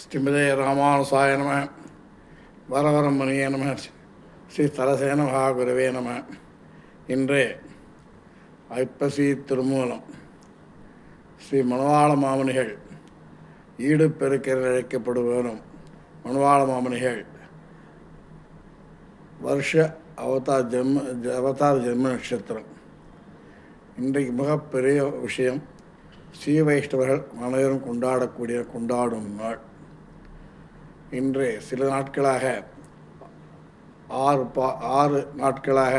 ஸ்ரீமதே ராமானுசாய நம. வரவரம் மணியே நம. ஸ்ரீ தலசேன மகாகுருவே நம. இன்று ஐப்பசி திருமூலம். ஸ்ரீ மணவாள மாமுனிகள் ஈடு பெருக்கில் அழைக்கப்படுவரும் மணவாள மாமுனிகள் வருஷ அவதார ஜென்ம நட்சத்திரம். இன்றைக்கு மிகப்பெரிய விஷயம், ஸ்ரீ வைஷ்ணவர்கள் அனைவரும் கொண்டாடும் நாள். இன்று சில நாட்களாக 6 நாட்களாக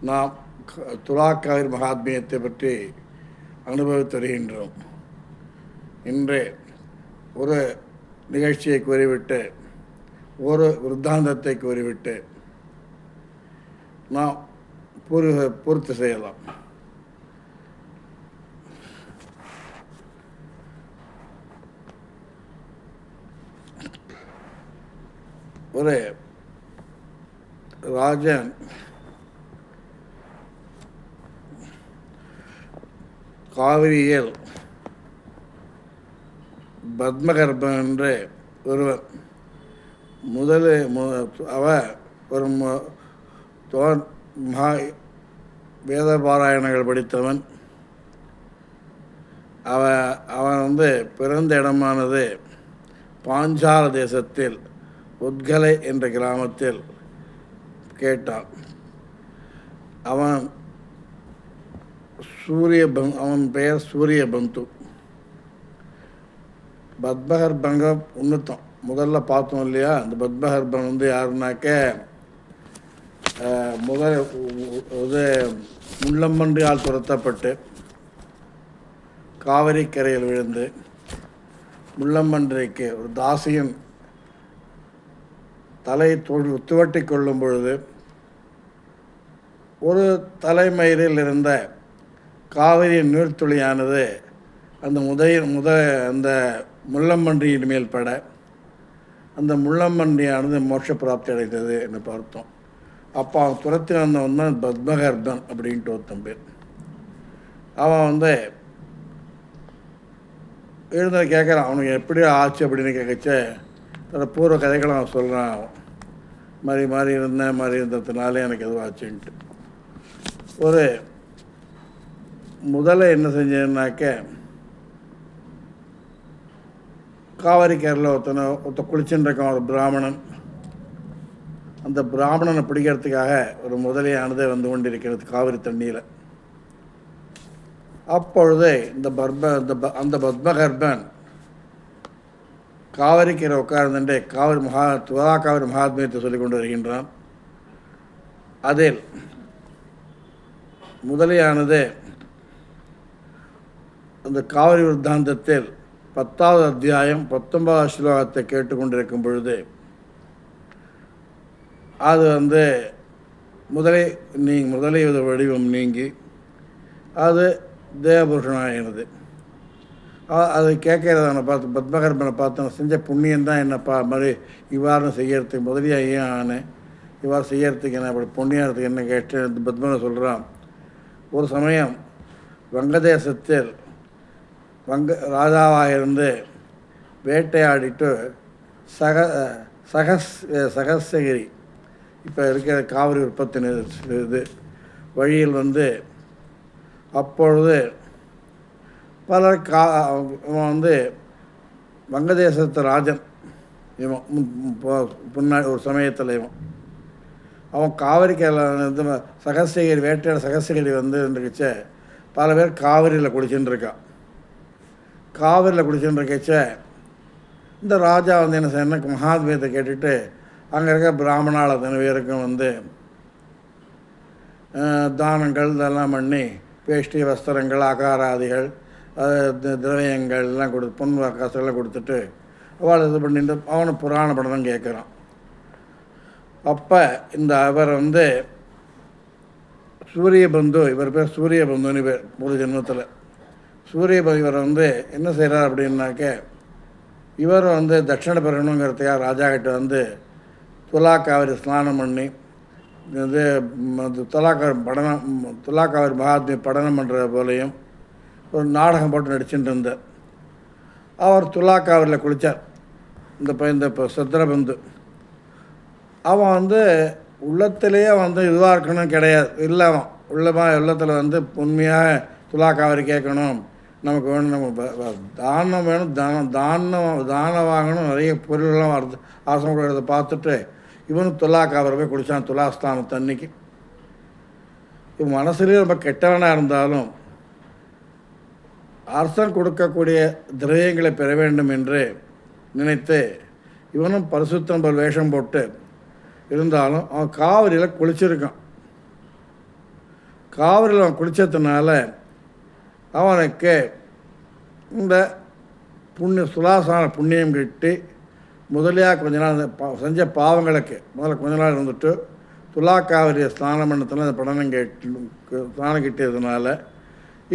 நாம் துலாக்காவின் மகாத்மியத்தை பற்றி அனுபவித்து வருகின்றோம். இன்று ஒரு நிகழ்ச்சியை கூறிவிட்டு ஒரு விருத்தாந்தத்தை கூறிவிட்டு நாம் பூர்த்தி செய்யலாம். ஒரு ராஜன் காவிரியில் பத்மகர்பன் என்று ஒருவர் ஒரு வேத பாராயணங்கள் படித்தவன். அவன் பிறந்த இடமானது பாஞ்சால தேசத்தில் உத்கலை என்ற கிராமத்தில் கேட்டான். அவன் பெயர் சூரியபந்து. பத்மகர்பங்க உன்னத்தம் முதல்ல பார்த்தோம் இல்லையா? அந்த பத்மகர்பன் யாருனாக்க முள்ளம்பன்றியால் துரத்தப்பட்டு காவிரி கரையில் விழுந்து முள்ளம்பன்றிக்கு ஒரு தாசியின் தலை துவட்டி கொள்ளும் பொழுது ஒரு தலைமயிரில் இருந்த காவிரியின் நீர்த்துளியானது அந்த முள்ளம்பன்றியின் மேல் பட அந்த முள்ளம்பன்றியானது மோட்ச பிராப்தி அடைந்தது என்று பார்த்தோம். அப்போ அவன் துரத்தி வந்தவன் தான் பத்மகர்பன் அப்படின்ட்டு ஒருத்தன் பேர். அவன் எழுந்த கேட்குறான், அவனுக்கு எப்படி ஆச்சு அப்படின்னு கேட்கச்ச தன்னோட பூர்வ கதைகளை அவன் சொல்கிறான். மாறி இருந்ததுனால எனக்கு எதுவும் ஆச்சுன்ட்டு. முதல்ல என்ன செஞ்சேன்னாக்க, காவிரிக்கரையில் ஒருத்த குளிச்சுட்டு இருக்கான் ஒரு பிராமணன். அந்த பிராமணனை பிடிக்கிறதுக்காக ஒரு முதலையானது வந்து கொண்டிருக்கிறது காவிரி தண்ணியில். அப்பொழுது அந்த பத்மகர்பன் காவிரிக்கரை உட்கார்ந்துட்டு காவிரி மகாத்மியத்தை சொல்லிக் கொண்டு வருகின்றான். அதில் முதலையானது அந்த காவிரி விருத்தாந்தத்தில் 10வது அத்தியாயம் 19வது ஸ்லோகத்தை கேட்டுக்கொண்டிருக்கும் பொழுது அது முதலை வடிவம் நீங்கி அது தேவபுருஷனாகினது. அதை கேட்கறதான பார்த்து பத்மகர்பனை பார்த்து செஞ்ச புண்ணியந்தான் என்னப்பா மாதிரி இவ்வாறு செய்யறதுக்கு முதலியாக ஏன் ஆனேன், இவ்வாறு செய்யறதுக்கு என்ன அப்படி புண்ணியத்துக்கு என்ன கேட்டு பத்மகன் சொல்கிறான். ஒரு சமயம் வங்கதேசத்தில் ராஜாவாக இருந்து வேட்டையாடிட்டு சகசகிரி இப்போ இருக்கிற காவிரி உற்பத்தி இது வழியில் அப்பொழுது பலர் வங்கதேசத்து ராஜன் முன்னாடி ஒரு சமயத்தில் அவன் காவிரிக்கரையில் சகசகிரி வேட்டையாட சகசகிரி இருந்துச்ச பல பேர் காவிரியில் குடிச்சுட்டு இருக்கான். காவிரியில் குடிச்சுட்டு இருக்கச்ச இந்த ராஜா என்ன செய்யணும், மகாத்மியத்தை கேட்டுட்டு அங்கே இருக்க பிராமணால் அத்தனை பேருக்கும் தானங்கள் இதெல்லாம் பண்ணி வேஷ்டி வஸ்திரங்கள் அகாராதிகள் திரவியங்கள் எல்லாம் பொன் காசுகள்லாம் கொடுத்துட்டு அவள் இது பண்ணிட்டு அவனை புராண படம் கேட்குறான். அப்போ அவர் சூரியபந்து, இவர் பேர் சூரியபந்துன்னு பேர் ஒரு ஜென்மத்தில். இவர் என்ன செய்கிறார் அப்படின்னாக்க, இவர் தட்சிண பெறணுங்கிறதுக்காக ராஜா கிட்ட துலாக்காவிரி ஸ்நானம் பண்ணி துலாக்காவிரி மகாத்மிய படனம் பண்ணுற போலையும் ஒரு நாடகம் போட்டு நடிச்சுட்டு இருந்தார். அவர் துலாக்காவிரியில் குளித்தார். இப்போ சித்திரபந்து அவன் வந்து உள்ளத்திலேயே வந்து இதுவாக இருக்கணும் கிடையாது. இல்லை, அவன் உள்ளத்தில் வந்து உண்மையாக துலாக்காவரி கேட்கணும், நமக்கு வேணும், நம்ம தானம் வேணும், தானம் வாங்கணும், நிறைய பொருள்லாம் வருது ஆசனம் கொடுக்கறத பார்த்துட்டு இவனும் துலாக்காவரை போய் குடித்தான் துலாஸ்தானம் தண்ணிக்கு. இவன் மனசுலேயே ரொம்ப கெட்டவனாக இருந்தாலும் அரசன் கொடுக்கக்கூடிய திரவியங்களை பெற வேண்டும் என்று நினைத்து இவனும் பரிசுத்தம் போல் வேஷம் போட்டு இருந்தாலும் அவன் காவிரியில் குளிச்சிருக்கான். காவிரியில் அவன் குளித்ததுனால அவனுக்கு இந்த சுலாசான புண்ணியம் கிட்டி முதலியாக கொஞ்ச நாள் செஞ்ச பாவங்களுக்கு முதல்ல கொஞ்ச நாள் இருந்துட்டு துலா காவிரியை ஸ்நானம் பண்ணத்தில் அந்த படனம் ஸ்நானம் கிட்டியதுனால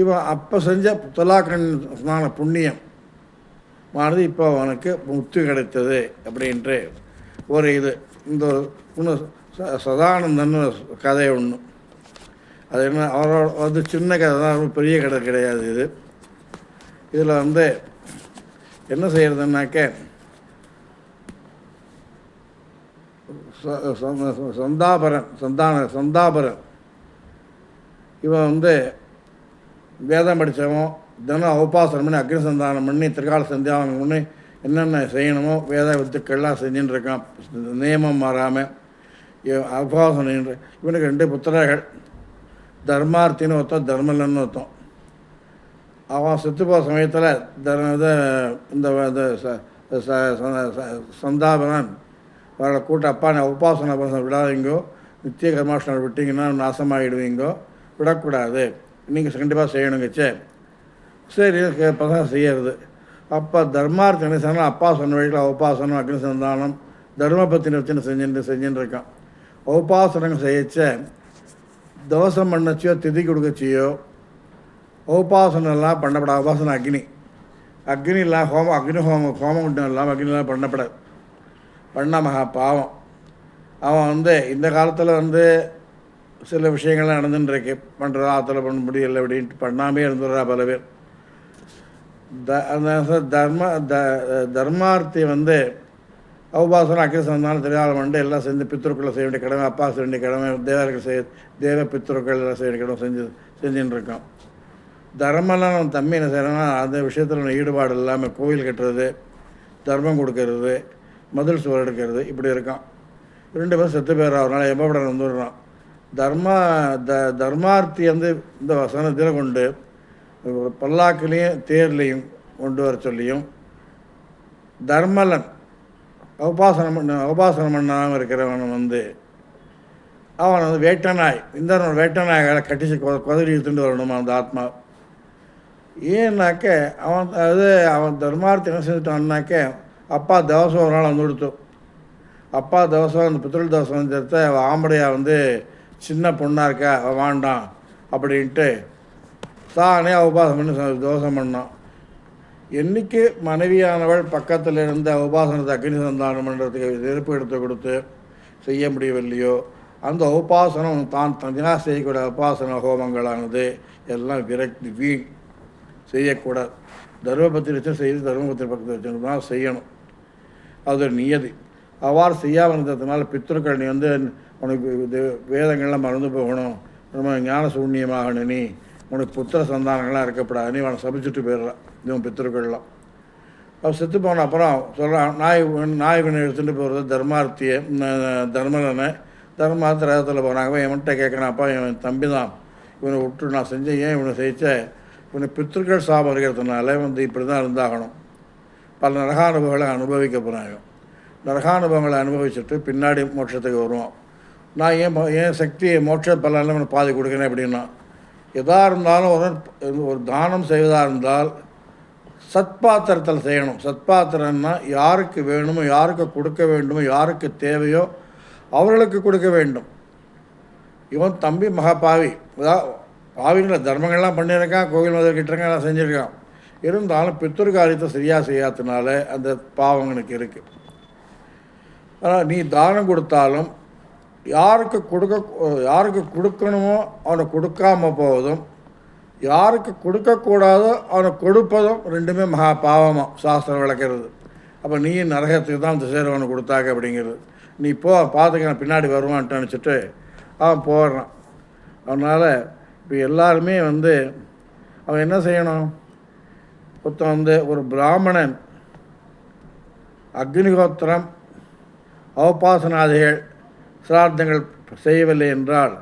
இவன் அப்போ செஞ்ச துலாக்கண் ஸ்நான புண்ணியம் ஆனது இப்போ அவனுக்கு முக்தி கிடைத்தது அப்படின்ட்டு ஒரு இது. இந்த ஒன்று சதானந்தன் கதை ஒன்று. அது என்ன, அவரோட வந்து சின்ன கதை தான், ரொம்ப பெரிய கதை கிடையாது இது. இதில் வந்து என்ன செய்கிறதுனாக்க சந்தாபரன் இவன் வந்து வேதம் படித்தவன், தினம் உபாசனம் பண்ணி அக்னி சந்தானம் பண்ணி திரிகால சந்தியாவனம் பண்ணி என்னென்ன செய்யணுமோ வேத வித்துக்கள்லாம் செஞ்சுட்டு இருக்கான், நியமம் மாறாமல் உபாசனம். இவனுக்கு 2 புத்திரர்கள், தர்மார்த்தின்னு ஒருத்தன், தர்மலன்னு ஒருத்தன். அவன் செத்து போகிற சமயத்தில் இந்த சந்தாபனன் அவளை கூட்ட, அப்பா நான் உபாசனை விடாதீங்கோ, நித்திய கர்மாஷ்டம் விட்டிங்கன்னா நாசமாகிடுவீங்கோ, விடக்கூடாது, நீங்கள் கண்டிப்பாக செய்யணுங்கச்சே. சரி பசங்க செய்யறது. அப்போ தர்மார்த்த என்ன சொன்னால் அப்பா சொன்ன வழியில் உபாசனம் அக்னி சந்தானம் தர்மபத்தினை வச்சுன்னு செஞ்சுட்டு இருக்கான். உபாசனங்கள் செய்யச்ச தோசம் பண்ணச்சியோ திதி கொடுக்கச்சியோ உபாசனெல்லாம் பண்ணப்படாது. உபாசனம் அக்னி இல்லாம் ஹோமம் குண்டம் இல்லாமல் அக்னிலாம் பண்ணப்படாது. பண்ண மகா பாவம். அவன் வந்து இந்த காலத்தில் வந்து சில விஷயங்கள்லாம் நடந்துட்டுருக்கு, பண்ணுறதா ஆற்றுல பண்ண முடியலை அப்படின்ட்டு பண்ணாமே இருந்துடுறா பல பேர். தர்மார்த்தி வந்து உபாசனம் அக்னி சந்தானம் திரிகாலம் வந்து எல்லாம் செஞ்சு பித்ருக்களை செய்ய வேண்டிய கடமை, அப்பா செய்ய வேண்டிய கடமை, தேவ பித்ருக்கள் எல்லாம் செய்ய வேண்டிய கடமை செஞ்சுட்டு இருக்கான். தர்மெல்லாம் நம்ம தம்பி என்ன செய்யறோன்னா அந்த விஷயத்தில் ஈடுபாடு இல்லாமல் கோவில் கட்டுறது, தர்மம் கொடுக்கறது, மதில் சுவர் எடுக்கிறது இப்படி இருக்கான். 2 பேரும் செத்து பேர் அவரால் எம்பப்படம் வந்துடுறான். தர்மார்த்தி வந்து இந்த வசனத்தில் கொண்டு பல்லாக்கிலையும் தேர்லையும் கொண்டு வர சொல்லியும், தர்மலன் உபாசனம் பண்ணாமல் இருக்கிறவன் வந்து அவன் வந்து வேட்டநாய், இந்த வேட்டநாய்களை கட்டிச்சு குதிரை இழுத்துட்டு வரணுமா அந்த ஆத்மா. ஏன்னாக்க அவன் தர்மார்த்தி என்ன செஞ்சுட்டான்னாக்க, அப்பா தவசம் ஒரு நாள் வந்து கொடுத்தோம். அப்பா தவசம் அந்த பித்ருள் தவசம் வந்து அவள் ஆம்படையாக வந்து சின்ன பொண்ணாக இருக்கா, அவள் வாண்டான் அப்படின்ட்டு தானே உபாசனம் பண்ணி தோசம் பண்ணான். என்றைக்கு மனைவியானவள் பக்கத்தில் இருந்த உபாசனத்தை அக்னி சந்தானம் பண்ணுறதுக்கு நெருப்பு எடுத்து கொடுத்து செய்ய முடியவில்லையோ, அந்த உபாசனம் தான் தனியாக செய்யக்கூடிய உபாசன ஹோமங்களானது எல்லாம் விரக்தி வீண், செய்யக்கூடாது. தர்மபத்திரி வச்சு செய்து தர்மபத்திரி பக்கத்தில் வச்சு தான் செய்யணும், அது நியதி. அவ்வாறு செய்யாமல் இருந்ததுனால பித்ருக்கள் நீ வந்து உனக்கு வேதங்கள்லாம் மறந்து போகணும், நம்ம ஞான சூன்யமாகணும், நீ உனக்கு புத்திர சந்தானங்கள்லாம் இருக்கப்படாது, நீ அவனை சபிச்சுட்டு போயிடுறான் இவன் பித்ருக்கள்லாம். அவன் செத்து போன அப்புறம் சொல்கிறான், நாய்கனை எடுத்துகிட்டு போகிறது தர்மார்த்தியை தர்மலனை. தர்மார்த்த ரகத்தில் போனாங்க. இவன்கிட்ட கேட்குறான், அப்பா இவன் தம்பி தான், இவனை விட்டு நான் செஞ்சேன், ஏன் இவனை செய்ச்ச, இவனை பித்ருக்கள் சாபம் இருக்கிறதுனால வந்து இப்படி தான் இருந்தாகணும். பல நரகானுபவங்களை அனுபவிக்க போகிறாங்க. நரகானுபவங்களை அனுபவிச்சுட்டு பின்னாடி மோட்சத்துக்கு வருவோம். நான் ஏன் சக்தியை மோட்ச பலனில் பாதி கொடுக்குறேன் அப்படின்னா, எதாக இருந்தாலும் ஒரு தானம் செய்வதாக இருந்தால் சத்பாத்திரத்தில் செய்யணும். சத்பாத்திரம்னா யாருக்கு வேணுமோ, யாருக்கு கொடுக்க வேண்டுமோ, யாருக்கு தேவையோ அவர்களுக்கு கொடுக்க வேண்டும். இவன் தம்பி மகா பாவி, பாவிங்கள தர்மங்கள்லாம் பண்ணியிருக்கான், கோவில் மதர்கிட்டங்க எல்லாம் செஞ்சுருக்கான். இருந்தாலும் பித்ரு காரியத்தை சரியாக செய்யாததுனால அந்த பாவங்களுக்கு இருக்குது. ஆனால் நீ தானம் கொடுத்தாலும் யாருக்கு கொடுக்கணுமோ அவனை கொடுக்காமல் போவதும், யாருக்கு கொடுக்கக்கூடாதோ அவனை கொடுப்பதும் ரெண்டுமே மகா பாவமாக சாஸ்திரம் விளக்கிறது. அப்போ நீயும் நரகத்துக்கு தான் வந்து சேருவனு கொடுத்தாங்க அப்படிங்கிறது. நீ போ பார்த்துக்க, நான் பின்னாடி வருவான்ட்டு நினச்சிட்டு அவன் போடுறான். அதனால் இப்போ எல்லாருமே வந்து அவன் என்ன செய்யணும்? ஒருத்தன் வந்து ஒரு பிராமணன் அக்னிஹோத்திரம் அவபாசனாதிகள் சிரார்த்தங்கள் செய்யவில்லை என்றால்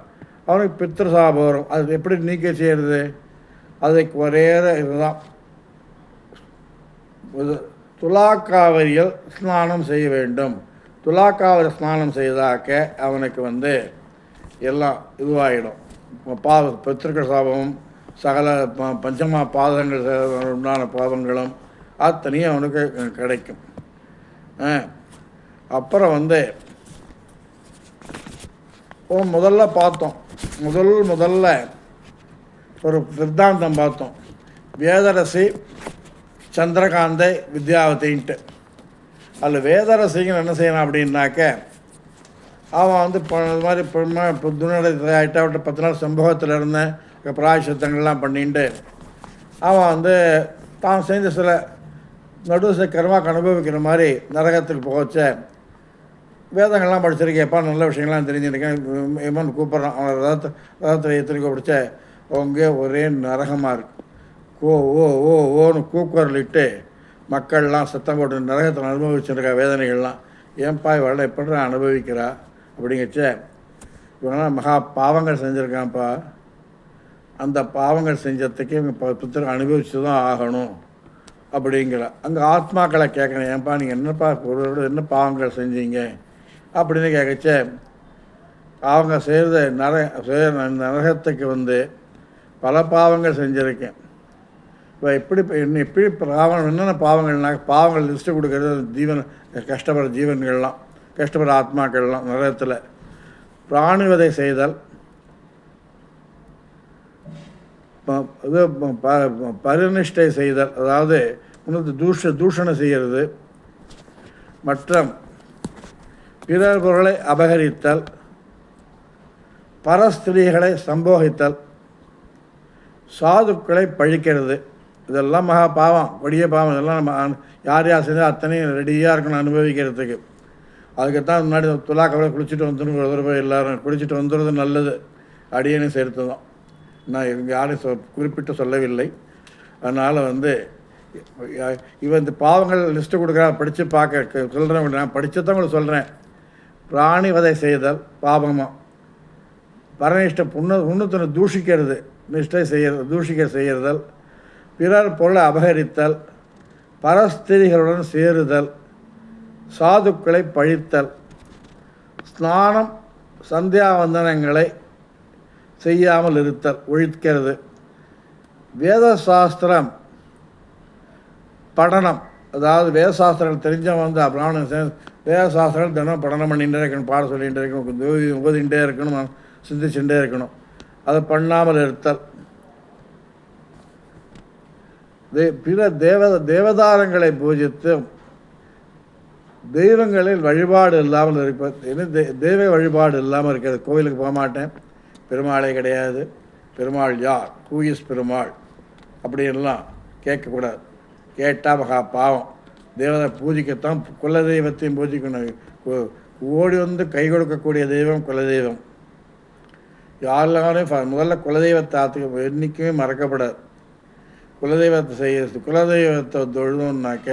அவனுக்கு பித்திருசாபம் வரும். அது எப்படி நீக்க செய்கிறது? அதுக்கு ஒரே இதுதான், துலாக்காவரியில் ஸ்நானம் செய்ய வேண்டும். துலாக்காவரி ஸ்நானம் செய்தாக்க அவனுக்கு வந்து எல்லாம் இதுவாகிடும். பித்திருக்கள் சாபமும் சகல பஞ்சமா பாதங்கள் உண்டான பாவங்களும் அத்தனையும் அவனுக்கு கிடைக்கும். அப்புறம் வந்து முதல்ல பார்த்தோம், முதல்ல ஒரு சித்தாந்தம் பார்த்தோம், வேதரசி சந்திரகாந்தை வித்யாவதின்ட்டு. அதில் வேதரசிங்கன்னு என்ன செய்யணும் அப்படின்னாக்க, அவன் வந்து இது மாதிரி துணை ஆகிட்டு அவட்ட 10 நாள் சம்பவத்தில் இருந்தேன் பிராயசித்தங்கள்லாம் பண்ணிட்டு அவன் வந்து தான் செஞ்ச சில நடுவு கர்மாக்கு அனுபவிக்கிற மாதிரி நரகத்துக்கு போச்ச வேதங்கள்லாம் படிச்சிருக்கேப்பா, நல்ல விஷயங்கள்லாம் தெரிஞ்சுருக்கேன் ஏமான்னு கூப்பிட்றான். அவனை ரதத்தில் எத்தனைக்கோ பிடிச்ச அவங்க ஒரே நரகமாக இருக்கு. ஓன்னு கூக்குரலிட்டு மக்கள்லாம் சத்தம் போட்டு நரகத்தில் அனுபவிச்சுருக்கா வேதனைகள்லாம். ஏன்பா இவளை எப்படி அனுபவிக்கிறா அப்படிங்கச்ச, இவங்களாம் மகா பாவங்கள் செஞ்சுருக்கான்ப்பா, அந்த பாவங்கள் செஞ்சதுக்கு இவங்க புத்தகம் அனுபவிச்சு தான் ஆகணும் அப்படிங்கிற. அங்கே ஆத்மாக்களை கேட்கணும், ஏன்ப்பா நீங்கள் என்னப்பா ஒரு என்ன பாவங்கள் செஞ்சீங்க அப்படின்னு கேட்கச்ச, அவங்க செய்கிற நரகத்துக்கு வந்து பல பாவங்கள் செஞ்சுருக்கேன். இப்போ எப்படி பாவம் என்னென்ன பாவங்கள்னாக்க, பாவங்கள் லிஸ்ட்டு கொடுக்கறது கஷ்டப்படுற ஜீவன்கள்லாம், கஷ்டப்படுற ஆத்மாக்கள்லாம் நரகத்தில் பிராணிவதை செய்தல், இது பரிநிஷ்டை செய்தல், அதாவது தூஷணம் செய்கிறது, மற்றும் பிறர் பொருளை அபகரித்தல், பரஸ்திரீகளை சம்போகித்தல், சாதுக்களை பழிக்கிறது, இதெல்லாம் மகா பாவம், கொடிய பாவம். இதெல்லாம் நம்ம யார் செஞ்சால் அத்தனையும் ரெடியாக இருக்கணும் அனுபவிக்கிறதுக்கு. அதுக்குத்தான் முன்னாடி துலாக்கவலை குளிச்சுட்டு வந்துடும் ஒரு ரூபாய் எல்லோரும் குளிச்சுட்டு வந்துடுறது நல்லது. அடியேன்னு சேர்த்து தான், நான் இவங்க யாரும் குறிப்பிட்டு சொல்லவில்லை. அதனால் வந்து இவன் இந்த பாவங்கள் லிஸ்ட்டு கொடுக்குறா, படித்து பார்க்க சொல்கிறேன். நான் படித்ததான் உங்களுக்கு சொல்கிறேன். பிராணி வதை செய்தல் பாவமாக, பரநிஷ்ட உன்னத்தனை தூஷிக்கிறது, நிஷ்டை செய்கிறதல், பிறர் பொருளை அபகரித்தல், பரஸ்திரிகளுடன் சேருதல், சாதுக்களை பழித்தல், ஸ்நானம் சந்தியாவந்தனங்களை செய்யாமல் இருத்தல் ஒழிக்கிறது, வேத சாஸ்திரம் படனம், அதாவது வேதசாஸ்திரங்கள் தெரிஞ்சவன் வந்து பிராமணன் வேதசாஸ்திரங்கள் தினம் படனம் பண்ணிகிட்டே இருக்கணும், பாட சொல்லிகிட்டே இருக்கணும், உபதிகிட்டே இருக்கணும், சிந்திச்சுட்டே இருக்கணும். அதை பண்ணாமல் இருத்தல், பிற தேவதாரங்களை பூஜித்து தெய்வங்களில் வழிபாடு இல்லாமல் இருப்பது. தெய்வ வழிபாடு இல்லாமல் இருக்கிறது. கோவிலுக்கு போக மாட்டேன், பெருமாளே கிடையாது, பெருமாள் யார், ஹூ இஸ் பெருமாள் அப்படின்லாம் கேட்கக்கூடாது. கேட்டால் மகா பாவம். தேவதை பூஜிக்கத்தான் குலதெய்வத்தையும் பூஜிக்கணும். ஓடி வந்து கை கொடுக்கக்கூடிய தெய்வம் குலதெய்வம். யாரெல்லாரும் முதல்ல குலதெய்வத்தை என்றைக்குமே மறக்கப்படாது. குலதெய்வத்தை தொழுதுன்னாக்க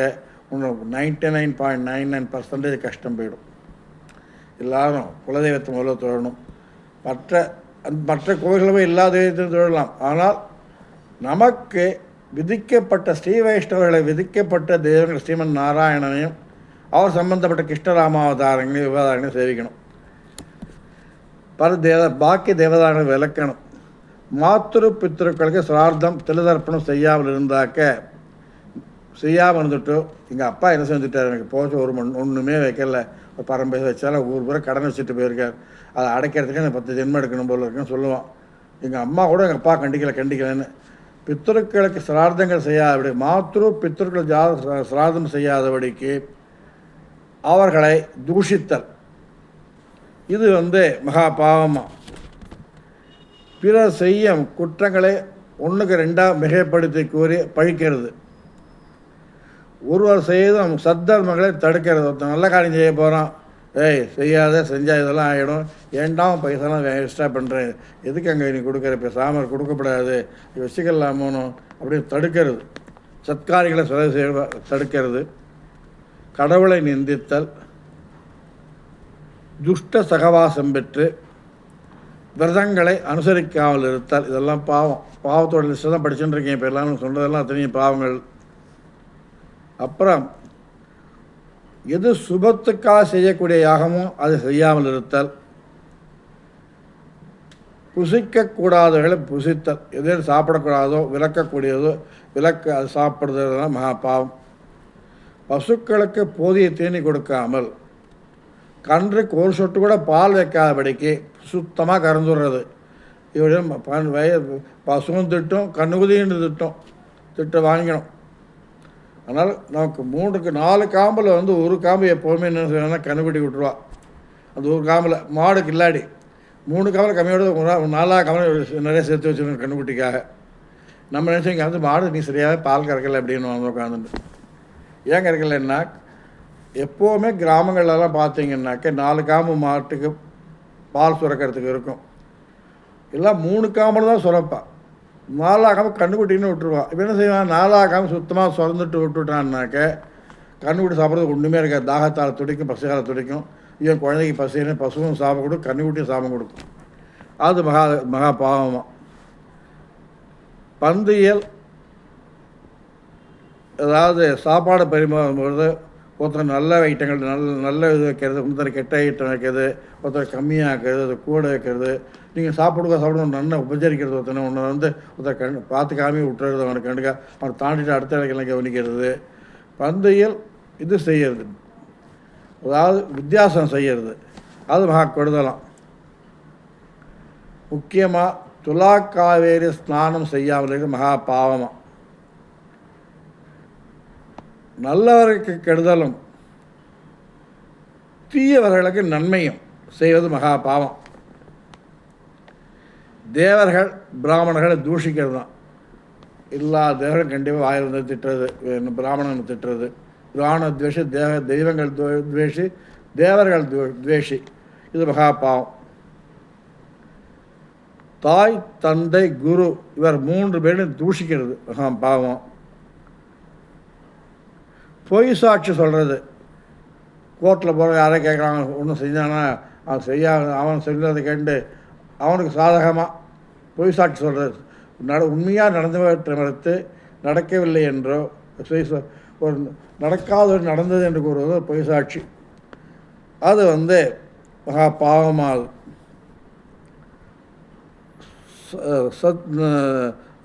உனக்கு 99.99% கஷ்டம் போயிடும். எல்லாரும் குலதெய்வத்தை முதல்ல தொழணும். மற்ற கோயில்களே எல்லா தெய்வத்தையும் தொழலாம். ஆனால் நமக்கு விதிக்கப்பட்ட ஸ்ரீ வைஷ்ணவர்களை விதிக்கப்பட்ட தெய்வங்கள் ஸ்ரீமன் நாராயணனையும் அவர் சம்பந்தப்பட்ட கிருஷ்ணராமாவதாரங்களையும் விவதாரங்களையும் சேவிக்கணும். பாக்கி தேவதாரங்களை விளக்கணும். மாத்திரு பித்திருக்களுக்கு சிரார்த்தம் திலதர்ப்பணம் செய்யாமல் இருந்துட்டு எங்கள் அப்பா என்ன செஞ்சுட்டார், எனக்கு போச்சு ஒன்றுமே வைக்கல, பரம்பரை வச்சாலும் ஊர் பூரா கடன் வச்சுட்டு போயிருக்கார், அதை அடைக்கிறதுக்கு எனக்கு 10 ஜென்மம் எடுக்கணும் போல இருக்குன்னு சொல்லுவான். எங்கள் அம்மா கூட எங்கள் அப்பா கண்டிக்கலைன்னு. பித்திருக்களுக்கு சிரார்த்தங்கள் செய்யாதபடி, மாத்திரு பித்திருக்கள் சிரார்த்தம் செய்யாதபடிக்கு அவர்களை தூஷித்தல், இது மகா பாவமாக. பிறர் செய்யும் குற்றங்களை 1க்கு 2 மிகைப்படுத்தி கூறி பழிக்கிறது. ஒருவர் செய்தும் சத்தர்மங்களை தடுக்கிறது. ஒருத்தன் நல்ல காரியம் செய்ய போகிறான், ஏய் செய்யாத, செஞ்சால் இதெல்லாம் ஆகிடும், ஏண்டாவும் பைசாலாம் எக்ஸ்ட்ரா பண்ணுறேன், எதுக்கு அங்கே நீ கொடுக்குற, இப்போ சாமர் கொடுக்கப்படாது, வச்சுக்கலாமோனோ அப்படின்னு தடுக்கிறது. சத்காரிகளை செலவு செய்ய தடுக்கிறது. கடவுளை நிந்தித்தல், துஷ்ட சகவாசம் பெற்று விரதங்களை அனுசரிக்காமல் இருத்தல், இதெல்லாம் பாவம். பாவத்தோட லிஸ்ட்டை தான் படிச்சுட்டு இருக்கேன் இப்போ. எல்லாரும் சொன்னதெல்லாம் அத்தனையும் பாவங்கள். அப்புறம் எது சுபத்துக்காக செய்யக்கூடிய யாகமோ அதை செய்யாமல் இருத்தல், புசிக்கக்கூடாதவர்களை புசித்தல், எது சாப்பிடக்கூடாதோ விளக்கக்கூடியதோ அது சாப்பிட்றதுலாம் மகா பாவம். பசுக்களுக்கு போதிய தீனி கொடுக்காமல், கன்றுக்கு ஒரு சொட்டு கூட பால் வைக்காதபடிக்கு சுத்தமாக கறந்துடுறது. இவரையும் பசுவும் திட்டம், கண்ணுகுதின்னு திட்டம் வாங்கிக்கணும். அதனால் நமக்கு 4 காம்பில் ஒரு காம்பு எப்போவுமே என்ன செய்யணும்னா கண்ணுக்குட்டி விட்டுருவா. அந்த ஒரு காம்பில் மாடுக்கு இல்லாடி 3 காம்பில் கம்மியோட 4 காம்பில் நிறைய சேர்த்து வச்சுருக்கோம் கண்ணுக்குட்டிக்காக. நம்ம நினச்சோங்க மாடு நீ சரியாக பால் கறக்கலை அப்படின்னு வந்து உட்காந்துட்டு. ஏன் கறக்கலைன்னா, எப்போவுமே கிராமங்கள்லாம் பார்த்தீங்கன்னாக்க 4 காம்பு மாட்டுக்கு பால் சுரக்கிறதுக்கு இருக்கும். எல்லாம் 3 காம்பில் தான் சுரப்பான். 4 காம்பு கண்ணுக்குட்டின்னு விட்டுருவான். இப்போ என்ன செய்வான், 4 காம்பு சுத்தமாக சுரந்துட்டு விட்டுட்டான்னாக்க கண்ணுக்குட்டி சாப்பிட்றதுக்கு ஒன்றுமே இருக்காது. தாகத்தால் துடிக்கும், பசுகால துடிக்கும். இவன் குழந்தைக்கு பசின்னு பசுவும் சாப்பிட கொடுக்கும், கண்ணுக்குட்டியும் சாபம் கொடுக்கும். அது மகா பாவமாக. பந்தியல், அதாவது சாப்பாடு பரிமாறும்போது ஒருத்தர் நல்ல ஐட்டங்கள் நல்ல இது வைக்கிறது, ஒருத்தர் கெட்ட ஐட்டம் வைக்கிறது, ஒருத்தர் கம்மியாக வைக்கிறது, அது கூட வைக்கிறது, நீங்கள் சாப்பிடுவோம் நல்லா உபச்சரிக்கிறது, ஒருத்தனை ஒருத்தர் பார்த்துக்காமே விட்டுறது, அவனை அவனை தாண்டிட்டு அடுத்த இடங்கள்லாம் கவனிக்கிறது. பந்தையில் இது செய்கிறது, அதாவது வித்தியாசம் செய்கிறது, அது மகா கெடுதலாம். முக்கியமாக துலா காவேரி ஸ்நானம் செய்யாமல் இருக்கிறது மகா பாவமாக. நல்லவர்களுக்கு கெடுதலும் தீயவர்களுக்கு நன்மையும் செய்வது மகா பாவம். தேவர்கள் பிராமணர்களை தூஷிக்கிறது தான். எல்லா தேவர்களும் கண்டிப்பாக வாயிலிருந்து திட்டுறது, பிராமணனை திட்டுறது, பிராமண துவேஷி, தெய்வங்கள் துவேஷி, தேவர்கள் துவேஷி, இது மகா பாவம். தாய் தந்தை குரு இவர் 3 பேரும் தூஷிக்கிறது மகா பாவம். பொய் சாட்சி சொல்கிறது, கோர்ட்டில் போகிற யாரை கேட்குறாங்க, ஒன்றும் செஞ்சானா அவன் சொல்கிறத கேட்டு அவனுக்கு சாதகமாக பொய் சாட்சி சொல்கிறது. உண்மையாக நடந்து நடக்கவில்லை என்றோ ஒரு நடக்காத நடந்தது என்று கூறுவது பொய் சாட்சி. அது மகா பாவமாகுது.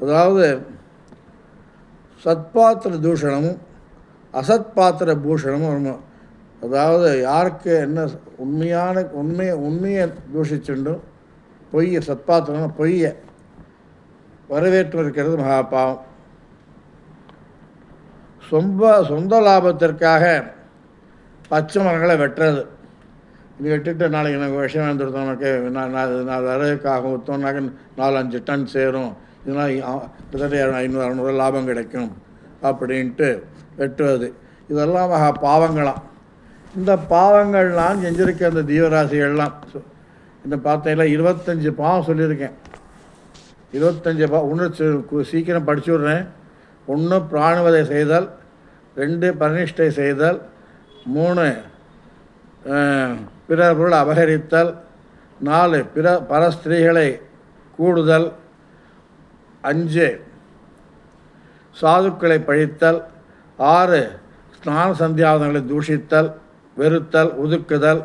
அதாவது சத்பாத்திர தூஷணமும் அசத்பாத்திர பூஷணமும், அதாவது யாருக்கு என்ன உண்மையை தூஷிச்சுண்டும் பொய்யை சத்பாத்திரம் பொய்யை வரவேற்று இருக்கிறது மகா பாவம். சொந்த லாபத்திற்காக பச்சை மரங்களை வெட்டுறது. இது வெட்டிட்டு நாளைக்கு எனக்கு விஷயம் வந்துடுத்தோம்னாக்க நான் வரதுக்காக ஊற்றோம்னாக்க 4-5 டன் சேரும், இதனால் கிட்டத்தட்ட 500-600 லாபம் கிடைக்கும் அப்படின்ட்டு வெட்டுவது, இதெல்லாம் மகா பாவங்களாம். இந்த பாவங்கள்லாம் செஞ்சுருக்க அந்த தீவராசிகள்லாம் இந்த பார்த்தீங்களா 25 பாவம் சொல்லியிருக்கேன். 25 பாவம். ஒன்று சீக்கிரம் படிச்சு விட்றேன். 1 பிராணுவதை செய்தல், 2 பரனிஷ்டை செய்தல், 3 பிறர் பொருள் அபகரித்தல், 4 பரஸ்திரீகளை கூடுதல், 5 சாதுக்களை பழித்தல், 6 ஸ்நான சந்தியாவதங்களை தூஷித்தல், வெறுத்தல், ஒதுக்குதல்,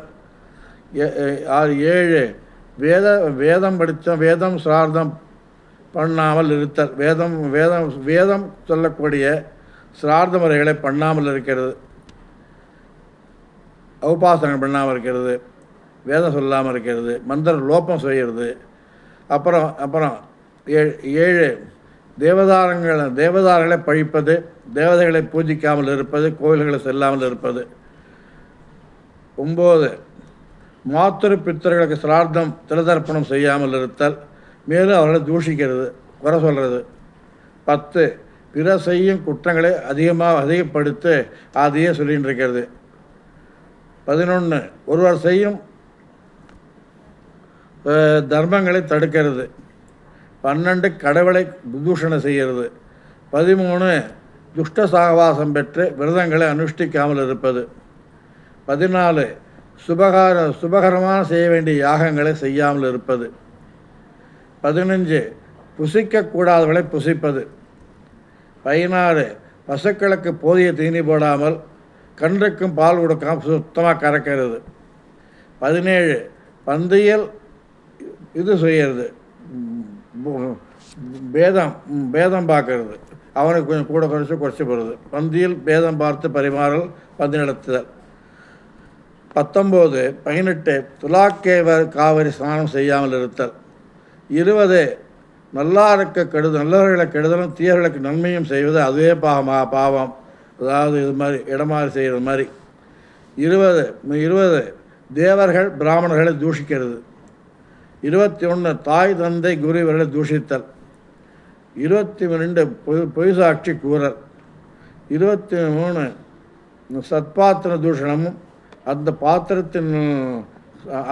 7 வேதம் சிரார்த்தம் பண்ணாமல் இருத்தல், வேதம் சொல்லக்கூடிய சிரார்த்த முறைகளை பண்ணாமல் இருக்கிறது, உபாசனை பண்ணாமல் இருக்கிறது, வேதம் சொல்லாமல் இருக்கிறது, மந்திர லோப்பம் செய்கிறது. அப்புறம் 7 தேவதாரங்களை பழிப்பது, தேவதைகளை பூஜிக்காமல் இருப்பது, கோவில்களை செல்லாமல் இருப்பது. 9 மாத்திரு பித்தர்களுக்கு சிரார்த்தம் திலதர்ப்பணம் செய்யாமல் இருத்தல், மேலும் அவர்களை தூஷிக்கிறது, குறை சொல்கிறது. 10 பிற செய்யும் குற்றங்களை அதிகப்படுத்த அதையே சொல்லின்னு இருக்கிறது. 11 ஒருவர் செய்யும் தர்மங்களை தடுக்கிறது. 12 கடவுளை தூஷணம் செய்கிறது. 13 துஷ்ட சாகவாசம் பெற்று விரதங்களை அனுஷ்டிக்காமல் இருப்பது. 14 சுபகரமான செய்ய வேண்டிய யாகங்களை செய்யாமல் இருப்பது. 15 புசிக்கக்கூடாதவர்களை புசிப்பது. 16 பசுக்களுக்கு போதிய தீனி போடாமல் கன்றுக்கும் பால் கொடுக்காமல் சுத்தமாக கறக்கிறது. 17 பந்தியல் இது செய்கிறது, பேதம் பார்க்கறது, அவனுக்கு கொஞ்சம் கூட குறைச்சி போகிறது. பந்தியில் பேதம் பார்த்து பரிமாறல் பந்தி நடத்துதல். 19 18 துலாக்கேவர் காவிரி ஸ்நானம் செய்யாமல் இருத்தல். 20 நல்லவர்களை கெடுதலும் தீயர்களுக்கு நன்மையும் செய்வது அதுவே பாவம். அதாவது இது மாதிரி இடமாறு செய்கிறது மாதிரி. 20 தேவர்கள் பிராமணர்களை தூஷிக்கிறது. 21 தாய் தந்தை குரு இவர்களை தூஷித்தல். 22 பொய் சாட்சி கூறல். 23 சத்பாத்திர தூஷணமும் அந்த பாத்திரத்தின்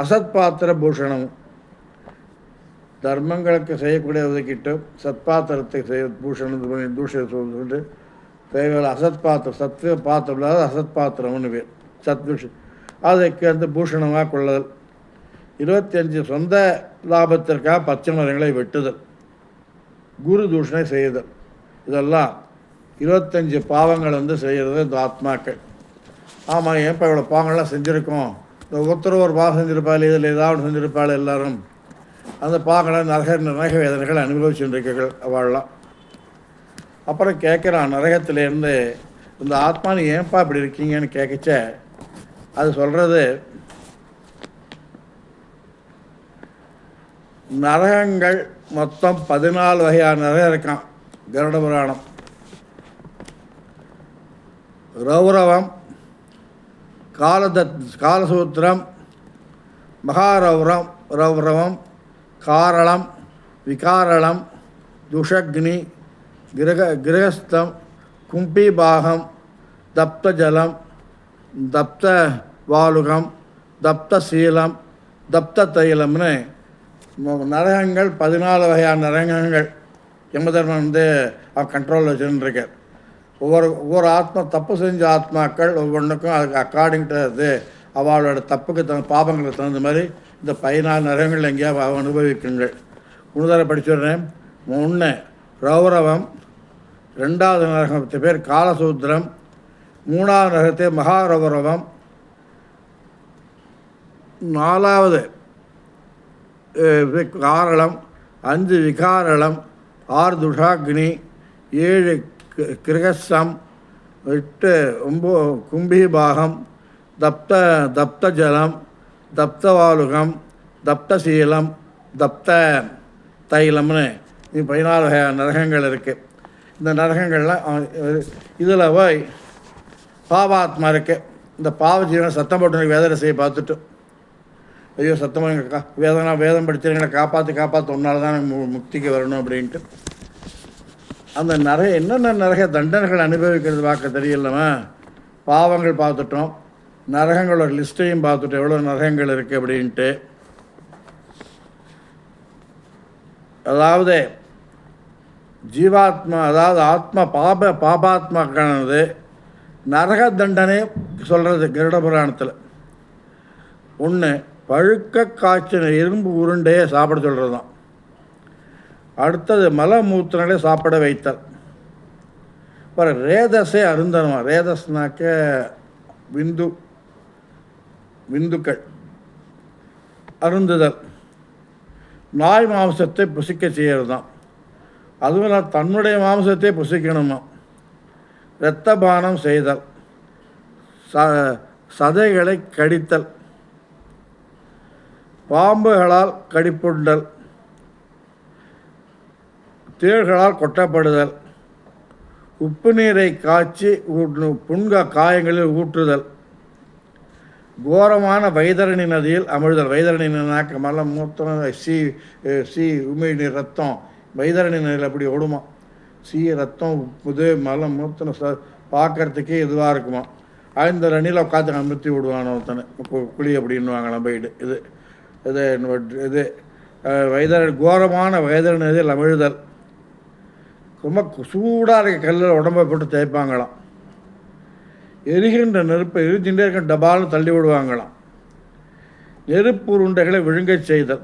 அசத் பாத்திர பூஷணமும். தர்மங்களுக்கு செய்யக்கூடிய ஒதுக்கிட்டு சத்பாத்திரத்தை தூஷிட்டு தேவையான அசத் பாத்திரம், சத்வ பாத்திரம் இல்லாத அசத் பாத்திரம்னு பேர் சத்விஷ், அதுக்கு அந்த பூஷணமாக கொள்ளுதல். 25 சொந்த லாபத்திற்காக பச்சை மரங்களை வெட்டுதல், குரு தூஷணை செய்தல். இதெல்லாம் 25 பாவங்கள் செய்கிறது இந்த ஆத்மாக்கள். ஆமாம், ஏன் இப்போ இவ்வளோ பாவங்கள்லாம் செஞ்சுருக்கோம், இந்த ஒருத்தர் ஒரு பாவம் செஞ்சுருப்பாள், இதில் ஏதாவது செஞ்சுருப்பாள், எல்லோரும் அந்த பாவங்களை நரக வேதனைகள் அனுபவிச்சுருக்கீர்கள் அவள்லாம். அப்புறம் கேட்குறான் நரகத்திலேருந்து, இந்த ஆத்மானு ஏன்ப்பா இப்படி இருக்கீங்கன்னு கேட்கச்ச அது சொல்கிறது, நரகங்கள் மொத்தம் 14 வகையான நரகம் இருக்கான். கருட புராணம். ரௌரவம், காலசூத்திரம், ரௌரவம், காரளம், விகாரளம், துஷக்னி, கிரகஸ்தம், கும்பிபாகம், தப்தஜலம், தப்த வாலுகம், தப்தசீலம், தப்த தைலம்னு நரகங்கள் 14 வகையான நரகங்கள் யமதர்மன் அவன் கண்ட்ரோலில் வச்சுருக்கார். ஒவ்வொரு ஆத்மா தப்பு செஞ்ச ஆத்மாக்கள் ஒவ்வொன்றுக்கும் அதுக்கு அக்கார்டிங் டு அவளோட தப்புக்கு பாபங்களுக்கு தகுந்த மாதிரி இந்த 14 நரகங்கள் எங்கேயாவது அனுபவிக்குங்கள். முன்னுதர படிச்சுடுறேன். 1 ரௌரவம், 2வது நரகத்து பேர் காலசூத்திரம், 3வது நரகத்தை மகாரௌரவம், 4வது காரளம், 5 விகாரளம், 6 துஷாக்னி, 7 கிரகசம், 8 கும்பிபாகம், தப்தஜலம், தப்தவாலுகம், தப்தசீலம், தப்த தைலம்னு 14 வகையான நரகங்கள் இருக்குது. இந்த நரகங்கள்லாம் இதில் போய் பாவாத்மா இருக்குது. இந்த பாவ ஜீவனை சத்தம் போட்டு வேதனை செய்ய பார்த்துட்டு, ஐயோ சத்தமாக வேதம் படித்தவங்களை காப்பாற்றி ஒன்றால் தான் முக்திக்கு வரணும் அப்படின்ட்டு அந்த என்னென்ன நரக தண்டனைகள் அனுபவிக்கிறது பார்க்க தெரியலமா. பாவங்கள் பார்த்துட்டோம், நரகங்களோட லிஸ்ட்டையும் பார்த்துட்டோம், எவ்வளோ நரகங்கள் இருக்குது அப்படின்ட்டு. அதாவது ஜீவாத்மா, அதாவது ஆத்மா பாபாத்மாக்கானது நரக தண்டனை சொல்கிறது கருட புராணத்தில். 1 பழுக்க காய்ச்சின இரும்பு உருண்டையை சாப்பிட சொல்கிறது தான். அடுத்தது மலமூத்திரங்களை சாப்பிட வைத்தல். அப்புறம் ரேதஸை அருந்தணுமா. ரேதஸ்னாக்க விந்துக்கள் அருந்துதல். நாய் மாംസத்தை புசிக்க செய்கிறது தான். அதுவும் தன்னுடைய மாംസத்தை புசிக்கணுமா. இரத்தபானம் செய்தல், சதைகளை கடித்தல், பாம்புகளால் கடிப்புண்டல், தேள்களால் கொட்டப்படுதல், உப்பு நீரை காய்ச்சி காயங்களில் ஊற்றுதல், கோரமான வைதரணி நதியில் அமிழ்தல். வைதரணி நாக்க மலம் மூத்திரம் உமிழ் நீர் ரத்தம் வைதரணி நதியில் அப்படி ஓடுமா. ரத்தம் உப்பு மலம் மூத்தனை பார்க்கறதுக்கே இதுவாக இருக்குமா. அந்த ரணியில் உட்காந்து அமுத்தி விடுவான் ஒருத்தனை குழி அப்படின்வாங்களாம் போயிட்டு. இது வைதரன் கோரமான வைதரன் இது லமிழுதல். ரொம்ப சூடாக இருக்க கல்லில் உடம்பை போட்டு தேய்ப்பாங்களாம். எரிகின்ற நெருப்பை எரிஞ்சுட்டே இருக்க டபால்னு தள்ளி விடுவாங்களாம். நெருப்பு உருண்டைகளை விழுங்கச் செய்தல்.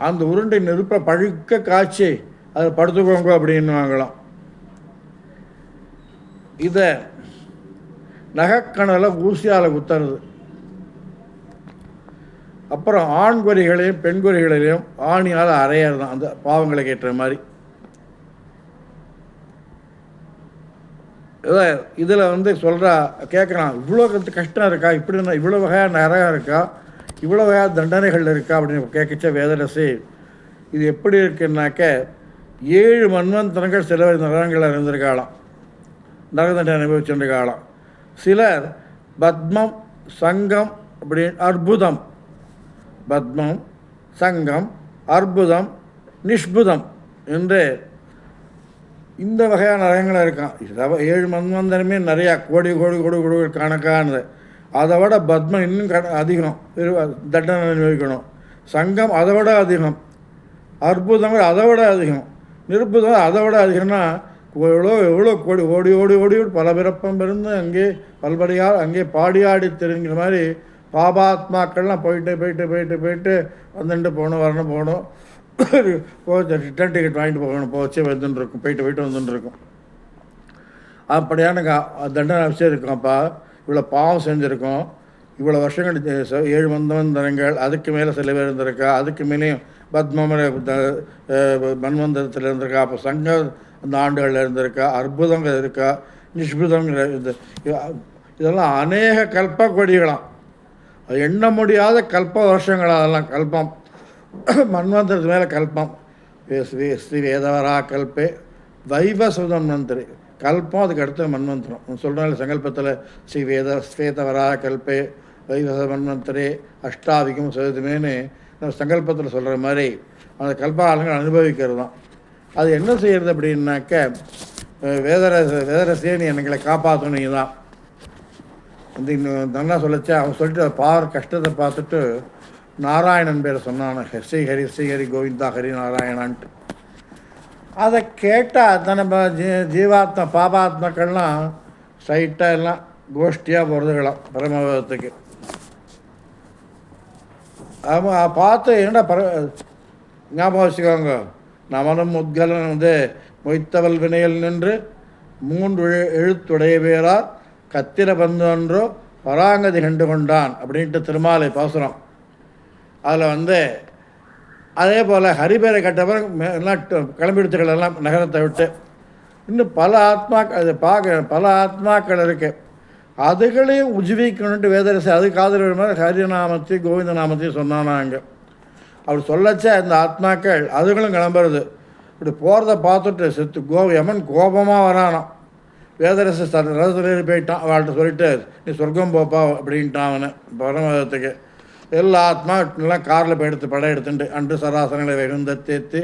அந்த உருண்டை நெருப்பை பழுக்க காய்ச்சி அதை படுத்துக்கோங்க அப்படின்வாங்களாம். இதை நகைக்கணலை ஊசியால் குத்துறது. அப்புறம் ஆண் குறிகளையும் பெண் குறிகளையும் ஆணியால் அரையிறது தான் அந்த பாவங்களை கேட்டுற மாதிரி. இதில் சொல்கிறா கேட்குறான், இவ்வளோ கஷ்டம் இருக்கா, இப்படி இவ்வளோ வகையாக நரகம் இருக்கா, இவ்வளோ வகையாக தண்டனைகள் இருக்கா அப்படின்னு கேட்கச்ச வேதரசி இது எப்படி இருக்குன்னாக்க 7 மன்வந்தரங்கள் சில நரகங்கள் இருந்திருக்காளாம், நரக தண்டனை அனுபவிச்சுருக்காளாம். சிலர் பத்மம் சங்கம் அப்படின்னு அற்புதம், பத்மம் சங்கம் அற்புதம் நிஷ்புதம் என்று இந்த வகையான நரகங்கள் இருக்கான். 7 மன்வந்தரமே நிறையா கோடி கோடி கோடி கோடி கணக்கானது. அதை விட பத்மம் இன்னும் அதிகம் தண்டனை அனுபவிக்கணும். சங்கம் அதை விட அதிகம், அற்புதங்கள் அதை விட அதிகம், நிருப்புதம் அதை விட அதிகம்னா எவ்வளோ கோடி ஓடி ஓடி ஓடி பல பிறப்பம் இருந்து அங்கே பல்படியால் அங்கே பாடியாடி தெரிங்கிற மாதிரி பாபாத்மாக்கள்லாம் போயிட்டு போயிட்டு போயிட்டு போயிட்டு வந்துட்டு போகணும், வரணும், போகணும், ரிட்டர்ன் டிக்கெட் வாங்கிட்டு போகணும், போச்சு வந்துட்டுருக்கும், போயிட்டு போயிட்டு வந்துட்டுருக்கும். அப்படியான தண்டனை அவசியம் இருக்கும்ப்பா. இவ்வளோ பாவம் செஞ்சுருக்கோம், இவ்வளோ வருஷங்கள் 7 மன்வந்தரங்கள், அதுக்கு மேலே சில பேர் இருந்திருக்கா, அதுக்கு மேலேயும் பத்ம மன்வந்தரத்தில் இருந்திருக்கா, அப்போ சங்க அந்த ஆண்டுகளில் இருந்திருக்கா, அற்புதங்கள் இருக்கா, நிஷ்புதங்கள் இதெல்லாம் அநேக கல்ப கொடிகளாம். அது எண்ண முடியாத கல்ப வருஷங்கள், அதெல்லாம் கல்பம் மன்வந்தரத்து மேலே கல்பம். ஸ்ரீ வேதவரா கல்பே வைவசுதன் மந்திரி கல்பம், அதுக்கு அடுத்த மன்வந்தரம் சொல்கிறாங்க சங்கல்பத்தில். ஸ்ரீ ஸ்வேதவரா கல்பே வைவச மன்வந்தரே அஷ்டாவிகம் சதுமேனு நம்ம சங்கல்பத்தில் சொல்கிற மாதிரி அந்த கல்பாலங்கள் அனுபவிக்கிறது தான். அது என்ன செய்கிறது அப்படின்னாக்க வேதரசியை நீ எங்களை காப்பாற்றணும் தான் வந்து இன்னும் நல்லா சொல்லிச்சா. அவன் சொல்லிட்டு கஷ்டத்தை பார்த்துட்டு நாராயணன் பேரை சொன்னான், ஸ்ரீஹரி ஸ்ரீஹரி கோவிந்தா ஹரி நாராயணான்ட்டு. அதை கேட்டால் தான் நம்ம ஜீவாத்மா பாபாத்மாக்கள்லாம் ஸ்ட்ரைட்டாக எல்லாம் கோஷ்டியாக போகிறதுகளாம் பரமபதத்துக்கு. அவன் பார்த்து என்னடா ஞாபகம் வச்சுக்கோங்க, நமனும் முத்கலன் மொய்த்தவல் வினையில் நின்று 3 எழுத்துடைய பேரார் கத்திர பந்து ஒன்றோ பராங்கதி கண்டு கொண்டான் அப்படின்ட்டு திருமாலை பாசுரம். அதில் அதே போல் ஹரிபேரை கட்டவர் எல்லாம் கிளம்பிடுத்துக்கள் எல்லாம் நகரத்தை விட்டு இன்னும் பல ஆத்மாக்கள் இருக்குது. அதுகளையும் உஜ்விக்கணுன்ட்டு வேதரசி அதுக்கு ஆதரவு மாதிரி ஹரிநாமத்தையும் கோவிந்த நாமத்தையும் சொன்னானாங்க. அப்படி சொல்லச்சா இந்த ஆத்மாக்கள் அதுகளும் கிளம்புறது. இப்படி போகிறத பார்த்துட்டு யமன் கோபமாக வரானான். வேதரசி ரதத்தில் போயிட்டான், அவள்கிட்ட சொல்லிட்டு நீ சொர்க்கம் போப்பா அப்படின்ட்டான் அவனை பரமதத்துக்கு. எல்லா ஆத்மா எல்லாம் காரில் போய் படம் எடுத்துட்டு அன்று சராசனங்களை வைகுந்த தேத்தி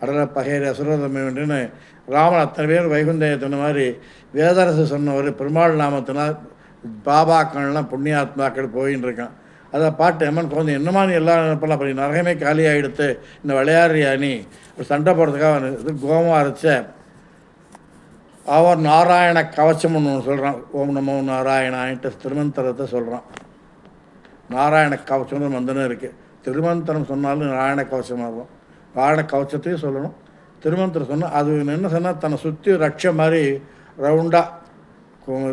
அடல பகையர் அசுரதமின்னு ராமன் அத்தனை பேர் வைகுந்த ஏற்றின மாதிரி வேதரசு சொன்ன ஒரு பெருமாள் நாமத்தினால் பாபாக்கள்லாம் புண்ணியாத்மாக்கள் போயின்னு இருக்கான். அதை பாட்டு எம்மன் குழந்தை என்னமா நீ எல்லாம் நினைப்பலாம், அப்படி நரகமே காலியாக எடுத்து இந்த விளையாடுறியா நீ சண்டை போடுறதுக்காக இது கோபமாக அரைச்ச அவர் நாராயண கவச்சம் ஒன்று சொல்கிறான். ஓம் நமோ நாராயணான்ட்டு திருமந்திரத்தை சொல்கிறான். நாராயண கவச்சம்னு மந்திரம் இருக்குது. திருமந்திரம் சொன்னாலும் நாராயண கவச்சமாக இருக்கும். நாராயண கவச்சத்தையும் சொல்லணும், திருமந்திரம் சொன்னால் அது என்ன சொன்னால் தன்னை சுற்றி ரட்சை மாதிரி ரவுண்டாக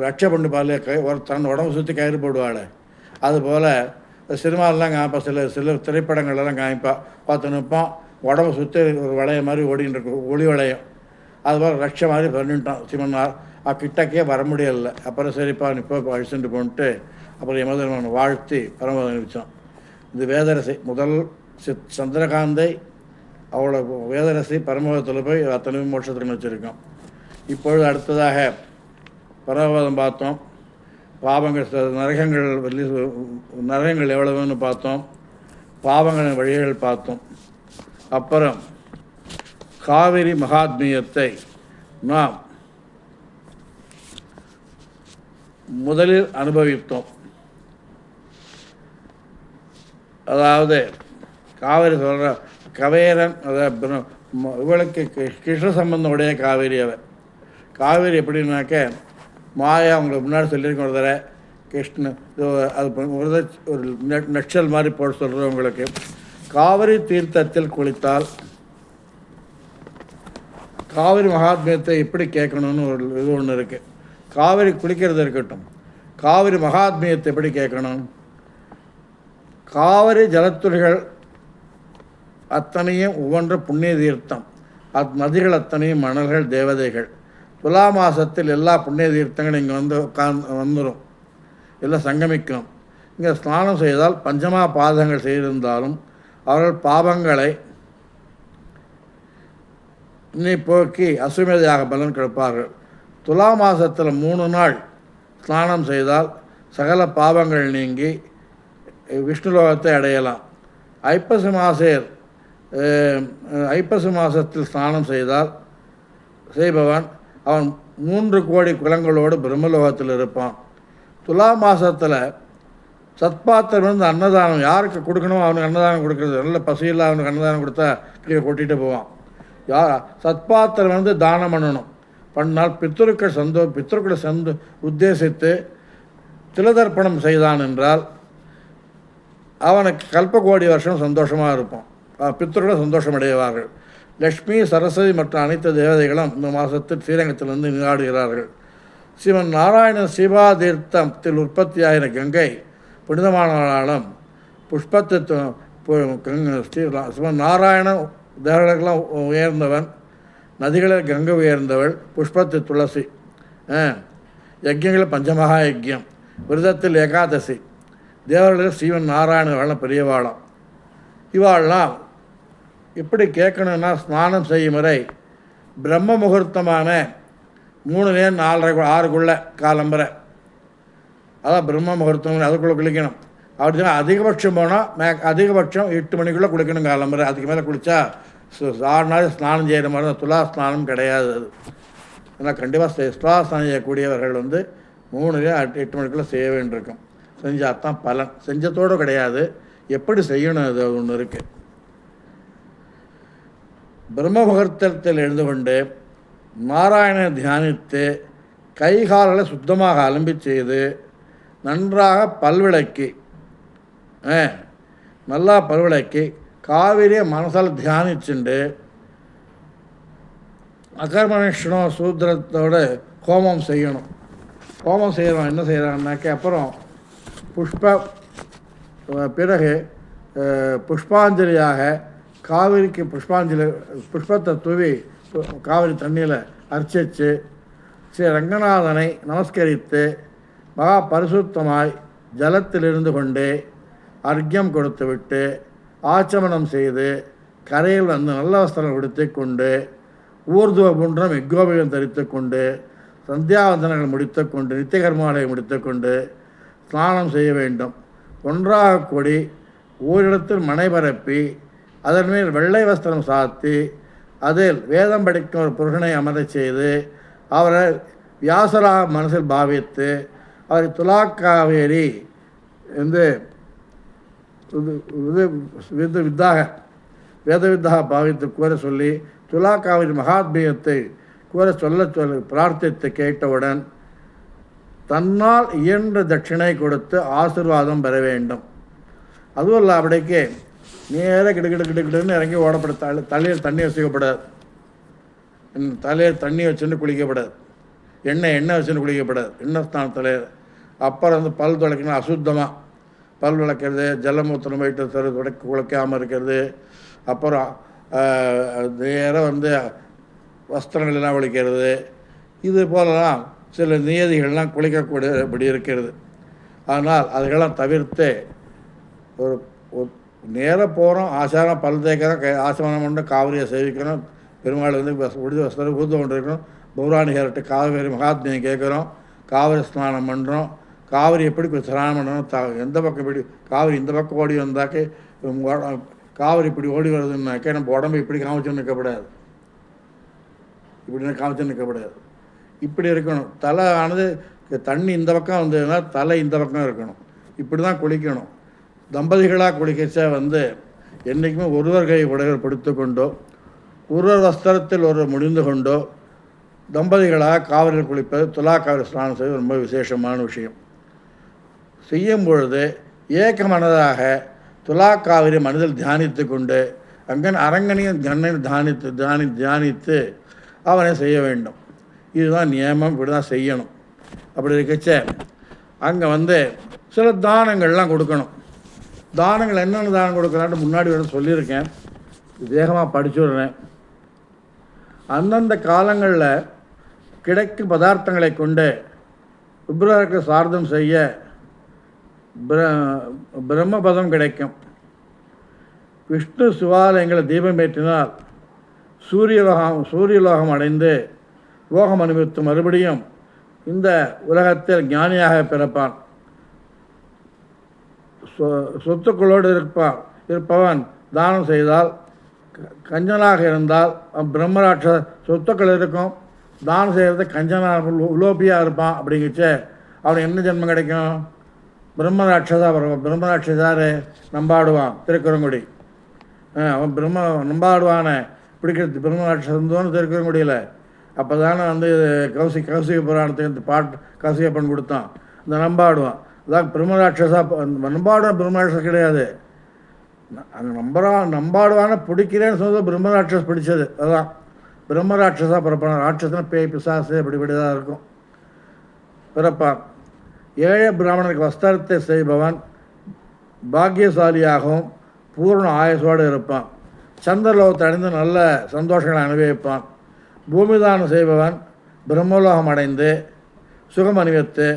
ரட்சை பண்ணி பாலே ஒரு தன் உடம்பு சுற்றி கயிறு போடுவாள். அதுபோல் சினிமாலெலாம் காமிப்பா, சில திரைப்படங்கள்லாம் காமிப்பா, பார்த்து நிற்பான், உடம்பு சுற்றி ஒரு வளைய மாதிரி ஓடின்னு இருக்கும், ஒளி வளையம். அதுபோல் ரட்சை மாதிரி பண்ணிட்டான் சிவனார். கிட்டக்கே வர முடியலை. அப்புறம் சரிப்பா இப்போ அழிச்சுட்டு போன்ட்டு அப்புறம் யமதர்மன் வாழ்த்தி பரமபதம் அனுப்பிச்சான். இது வேதரசி முதல் சந்திரகாந்தை அவளை வேதரசி பரமபதத்தில் போய் அத்தனை மோட்சத்துக்கு வச்சுருக்கான். இப்பொழுது அடுத்ததாக பரமபதம் பார்த்தோம். பாவங்கள் நரகங்கள் எவ்வளவுன்னு பார்த்தோம். பாவங்களின் வழிகள் பார்த்தோம். அப்புறம் காவிரி மகாத்மியத்தை நாம் முதலில் அனுபவித்தோம். அதாவது காவிரி சொல்கிற கவேரன், அதாவது இவளுக்கு கிருஷ்ண சம்பந்தம் உடைய காவேரி. அவர் காவேரி எப்படின்னாக்க மாயா அவங்களுக்கு முன்னாடி சொல்லியிருக்க ஒரு தடவை கிருஷ்ண அது ஒரு நெட்சல் மாதிரி போட சொல்கிறவங்களுக்கு காவிரி தீர்த்தத்தில் குளித்தால் காவிரி மகாத்மியத்தை எப்படி கேட்கணும்னு ஒரு இது ஒன்று இருக்குது. காவிரி குளிக்கிறது இருக்கட்டும், காவிரி மகாத்மியத்தை எப்படி கேட்கணும்? காவிரி ஜலத்துறைகள் அத்தனையும் ஒவ்வொன்று புண்ணிய தீர்த்தம். நதிகள் அத்தனையும் மணல்கள் தேவதைகள். துலா மாதத்தில் எல்லா புண்ணிய தீர்த்தங்களும் இங்கே வந்துடும், எல்லாம் சங்கமிக்கும். இங்கே ஸ்நானம் செய்தால் பஞ்சமா பாதங்கள் செய்திருந்தாலும் அவர்கள் பாவங்களை இன்னை போக்கி அசுமேதையாக பலன் கொடுப்பார்கள். துலா மாதத்தில் 3 நாள் ஸ்நானம் செய்தால் சகல பாவங்கள் நீங்கி விஷ்ணுலோகத்தை அடையலாம். ஐப்பசி மாதத்தில் ஸ்நானம் செய்பவன் அவன் 3 கோடி குலங்களோடு பிரம்மலோகத்தில் இருப்பான். துலா மாதத்தில் சத்பாத்திரம் வந்து அன்னதானம் யாருக்கு கொடுக்கணுமோ அவனுக்கு அன்னதானம் கொடுக்குறது. நல்ல பசியில் அவனுக்கு அன்னதானம் கொடுத்தா கீழே கொட்டிகிட்டு போவான். சத்பாத்திரம் வந்து தானம் பண்ணால் பித்ருக்களை உத்தேசித்து திலதர்ப்பணம் செய்தான் என்றால் அவனுக்கு கல்பகோடி வருஷம் சந்தோஷமாக இருப்பான். பித்ருக்கள் சந்தோஷம் அடைவார்கள். லக்ஷ்மி, சரஸ்வதி மற்ற அனைத்து தேவதைகளும் இந்த மாதத்தில் ஸ்ரீரங்கத்திலிருந்து நீராடுகிறார்கள். சிவன் நாராயணன் சிவாதீர்த்தத்தில் உற்பத்தியாகிற கங்கை புனிதமானாலும் புஷ்பத்தை சிவன் நாராயணன் தேவர்களுக்கெல்லாம் உயர்ந்தவன், நதிகளில் கங்கை உயர்ந்தவள், புஷ்பத்து துளசி, யஜ்யங்களில் பஞ்சமகா யஜ்யம், விரதத்தில் ஏகாதசி, தேவர்களில் ஸ்ரீவன் நாராயணன் பெரியவாளம். இவாளெலாம் எப்படி கேட்கணுன்னா ஸ்நானம் செய்யும் முறை பிரம்ம முகூர்த்தமான 3 4:30 6 காலம்பரை, அதான் பிரம்ம முகூர்த்தம். அதுக்குள்ளே குளிக்கணும். அப்படின்னா அதிகபட்சம் போனால் அதிகபட்சம் 8 மணிக்குள்ளே குளிக்கணும் காலம்பரை. அதுக்கு மேலே குளித்தா 6 நாள் ஸ்நானம் செய்கிற மாதிரி தான். துலா ஸ்நானம் கிடையாது அது. ஏன்னா கண்டிப்பாக துலா ஸ்நானம் செய்யக்கூடியவர்கள் 3 8 மணிக்குள்ளே செய்ய வேண்டியிருக்கும். செஞ்சால் தான் பலன். செஞ்சத்தோடு கிடையாது, எப்படி செய்யணும் அது ஒன்று இருக்குது. பிரம்ம முகூர்த்தத்தில் எழுந்து கொண்டு நாராயணனை தியானித்து கைகால்களை சுத்தமாக அலம்பி செய்து நன்றாக பல்விளக்கி நல்லா பல்விளக்கி காவிரியை மனசால் தியானிச்சுண்டு அகர்மணிஷ்ணோ சூத்திரத்தோடு ஹோமம் செய்யணும். ஹோமம் செய்கிறோம். என்ன செய்கிறாங்கனாக்க அப்புறம் பிறகு புஷ்பாஞ்சலியாக காவிரிக்கு புஷ்பத்தை தூவி காவிரி தண்ணியில் அர்ச்சித்து ஸ்ரீ ரங்கநாதனை நமஸ்கரித்து மகா பரிசுத்தமாய் ஜலத்தில் இருந்து கொண்டு அர்க்கியம் கொடுத்து விட்டு ஆச்சமனம் செய்து கரையில் வந்து நல்ல வஸ்திரம் உடுத்தி கொண்டு ஊர்துவ புன்றம் யக்ஞோபயம் தரித்து கொண்டு சந்தியாவந்தனங்கள் முடித்து கொண்டு நித்தியகர்மாவை முடித்து கொண்டு ஸ்நானம் செய்ய வேண்டும். ஒன்றாக கூடி ஓரிடத்தில் மனை பரப்பி அதன் மேல் வெள்ளை வஸ்திரம் சாத்தி அதில் வேதம் படிக்கும் ஒரு புருஷனை அமரச் செய்து அவரை வியாசராக மனசில் பாவித்து அவரை துலாக்காவேரி வேதவித்தாக பாவித்து கூற சொல்லி துலாக்காவிரி மகாத்மியத்தை கூற சொல்ல பிரார்த்தித்து கேட்டவுடன் தன்னால் இயன்ற தட்சிணை கொடுத்து ஆசீர்வாதம் பெற வேண்டும். அதுவும் இல்லை, அப்படிக்கு நேராக கிடுன்னு இறங்கி ஓடப்பட தலையில் தண்ணி வச்சுக்கப்படாது. தலையில் தண்ணி வச்சுன்னு குளிக்கப்படாது. எண்ணெய் வச்சுன்னு குளிக்கப்படாது. எண்ணெய் ஸ்நானத்தில் அப்புறம் பல் துளைக்கணும். அசுத்தமாக பல் விளக்கிறது, ஜலமூத்திரம் போயிட்டு குளிக்காமல் இருக்கிறது. அப்புறம் நேராக வஸ்திரங்களெல்லாம் குளிக்கிறது. இது போலலாம் சில நியதிகள்லாம் குளிக்கக்கூடியபடி இருக்கிறது. ஆனால் அதுக்கெல்லாம் தவிர்த்து ஒரு நேராக போகிறோம், ஆசாரம் பல் தேய்க்கிறோம், ஆசமனம் பண்ண காவிரியை சேவிக்கிறோம், பெருமாள் உடுதி வஸ்திரம் ஊர்ந்து கொண்டு இருக்கணும், பௌராணிகர்கிட்ட காவிரி மகாத்மியம் கேட்குறோம், காவிரி ஸ்நானம் பண்ணுறோம். காவிரி எப்படி ஸ்நானம் பண்ணணும், எந்த பக்கம் இப்படி காவிரி இந்த பக்கம் ஓடி வந்தாக்கே காவிரி இப்படி ஓடி வருதுன்னாக்கே நம்ம உடம்பு இப்படி காமிச்சோன்னு இருக்கக்கூடாது. இப்படின்னு காமிச்சு நிற்கக்கூடாது. இப்படி இருக்கணும். தலை ஆனது தண்ணி இந்த பக்கம் வந்ததுன்னா தலை இந்த பக்கம் இருக்கணும். இப்படி தான் குளிக்கணும். தம்பதிகளாக குளிக்கச்சா என்றைக்குமே ஒருவர் கை உடைகள் படுத்து கொண்டோ ஒருவர் வஸ்திரத்தில் ஒருவர் முடிந்து கொண்டோ தம்பதிகளாக காவிரியில் குளிப்பது துலா காவிரி ஸ்நானம் செய்வது ரொம்ப விசேஷமான விஷயம். செய்யும் பொழுது ஏக மனதாக துலா காவிரி மனதில் தியானித்து கொண்டு அரங்கனையும் கண்ணன் தியானித்து அவனை செய்ய வேண்டும். இதுதான் நியமம். இப்படி தான் செய்யணும். அப்படி இருக்கச்ச அங்கே சில தானங்கள்லாம் கொடுக்கணும். தானங்கள் என்னென்ன தானம் கொடுக்கலான்ட்டு முன்னாடி சொல்லியிருக்கேன். வேகமாக படிச்சுடுறேன். அந்தந்த காலங்களில் கிடைக்கும் பதார்த்தங்களை கொண்டு விப்ரருக்கு சார்த்தம் செய்ய பிரம்மபதம் கிடைக்கும். விஷ்ணு சிவாலயங்களை தீபம் ஏற்றினால் சூரியலோகம் அடைந்து லோகம் அனுபவித்து மறுபடியும் இந்த உலகத்தில் ஞானியாக பிறப்பான். சொத்துக்களோடு இருப்பவன் தானம் செய்தால் கஞ்சனாக இருந்தால் பிரம்மராட்ச சொத்துக்கள் இருக்கும். தானம் செய்கிறது கஞ்சனாக உலோபியாக இருப்பான். அப்படிங்கிச்சு அவனுக்கு என்ன ஜென்மம் கிடைக்கும்? பிரம்மராட்சதா பிறப்பான். பிரம்மராட்சதாரு நம்பாடுவான். திருக்குறங்குடி அவன் நம்பாடுவானே பிடிக்கிறது பிரம்மராட்சந்தோன்னு திருக்குறங்குடியில். அப்போ தானே கௌசிக புராணத்துக்கு இந்த பாட்டு கௌசிகப்பன் கொடுத்தான். இந்த நம்பாடுவான் அதான் பிரம்மராட்சஸா. நம்பாடுவான் பிரம்மராட்சஸ் கிடையாது. அந்த நம்பாடுவான பிடிக்கிறேன்னு சொன்னது பிரம்மராட்சஸ் பிடிச்சது. அதுதான் பிரம்மராட்சஸா பிறப்பான். ராட்சசனா பேய் பிசாசு இப்படி தான் இருக்கும் பிறப்பான். ஏழை பிராமணனுக்கு வஸ்திரத்தை செய்பவன் பாக்கியசாலியாகவும் பூர்ண ஆயுசோடு இருப்பான். சந்திரலோகத்தை அடைந்து நல்ல சந்தோஷங்களை அனுபவிப்பான். பூமிதானம் செய்பவன் பிரம்மலோகம் அடைந்து சுகம் அனுபவித்து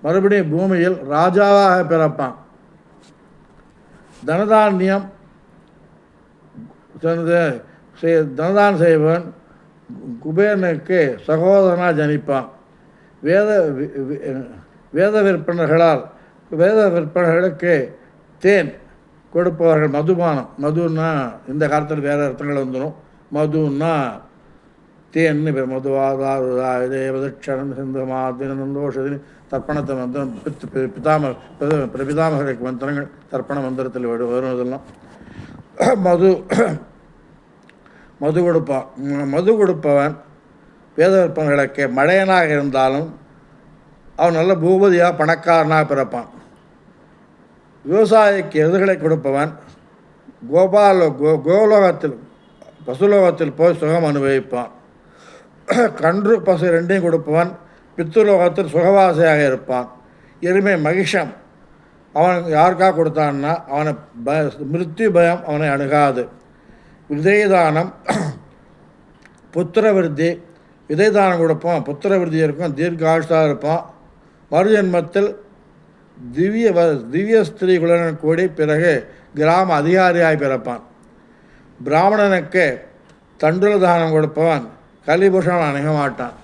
மறுபடியும் பூமியில் ராஜாவாக பிறப்பான். தனதானியம் தனதானம் செய்பவன் குபேரனுக்கு சகோதரனாக ஜனிப்பான். வேத விற்பனர்களுக்கு தேன் கொடுப்பவர்கள் மதுபானம். மதுன்னா இந்த காலத்தில் வேறு அர்த்தங்கள் வந்துடும். மதுன்னா தேன்னு பேர். மதுவாதாருதேவதட்சணம் சிந்தமாதினந்தோஷதினி தர்ப்பணத்தை மந்திரம் பிரபிதாமகருக்கு மந்திரங்கள் தர்ப்பண மந்திரத்தில் வரும். இதெல்லாம் மது கொடுப்பான். மது கொடுப்பவன் வேத விற்பனர்களுக்கு மழையனாக இருந்தாலும் அவன் நல்ல பூபதியாக பணக்காரனாக பிறப்பான். விவசாயிக்கு எருதுகளை கொடுப்பவன் கோலோகத்தில் பசுலோகத்தில் போய் சுகம் அனுபவிப்பான். கன்று பசு ரெண்டையும் கொடுப்பவன் பித்துலோகத்தில் சுகவாசியாக இருப்பான். எருமை மகிஷம் அவன் யாருக்காக கொடுத்தான்னா அவனை மிருத்யு பயம் அவனை அணுகாது. விதைதானம் புத்திர விருத்தி. விதைதானம் கொடுப்பான். புத்திர விருத்தி இருக்கும். தீர்காயுஷாக இருப்பான். மறுஜென்மத்தில் திவ்ய ஸ்திரீகளுடன் கூடி பிறகு கிராம அதிகாரியாய் பிறப்பான். பிராமணனுக்கு தண்டுல தானம் கொடுப்பவன் கலிபூஷணம் அணுக மாட்டான்.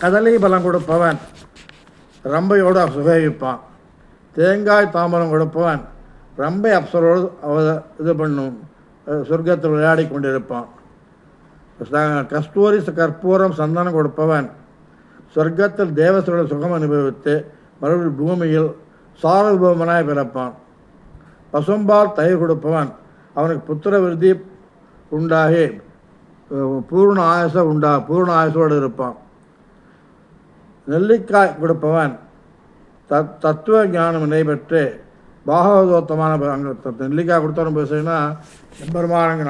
கதலி பலம் கொடுப்பவன் ரம்பையோடு சுகவிப்பான். தேங்காய் தாம்பரம் கொடுப்பவன் ரம்பை அப்சரோடு இது பண்ணும் சொர்க்கத்தில் விளையாடி கொண்டிருப்பான். கஸ்தூரி கற்பூரம் சந்தனம் கொடுப்பவன் சொர்க்கத்தில் தேவசரோட சுகம் அனுபவித்து மறுபடியும் பூமியில் சார்வபௌமனாய் பிறப்பான். பசும்பால் தயிர் கொடுப்பவன் அவனுக்கு புத்திர விருத்தி உண்டாகி பூர்ண ஆயுசோடு இருப்பான். நெல்லிக்காய் கொடுப்பவன் தத்துவ ஞானம் நடைபெற்று பாகவதோத்தமான நெல்லிக்காய் கொடுத்தவன் பேசுனா எம்பெருமானங்க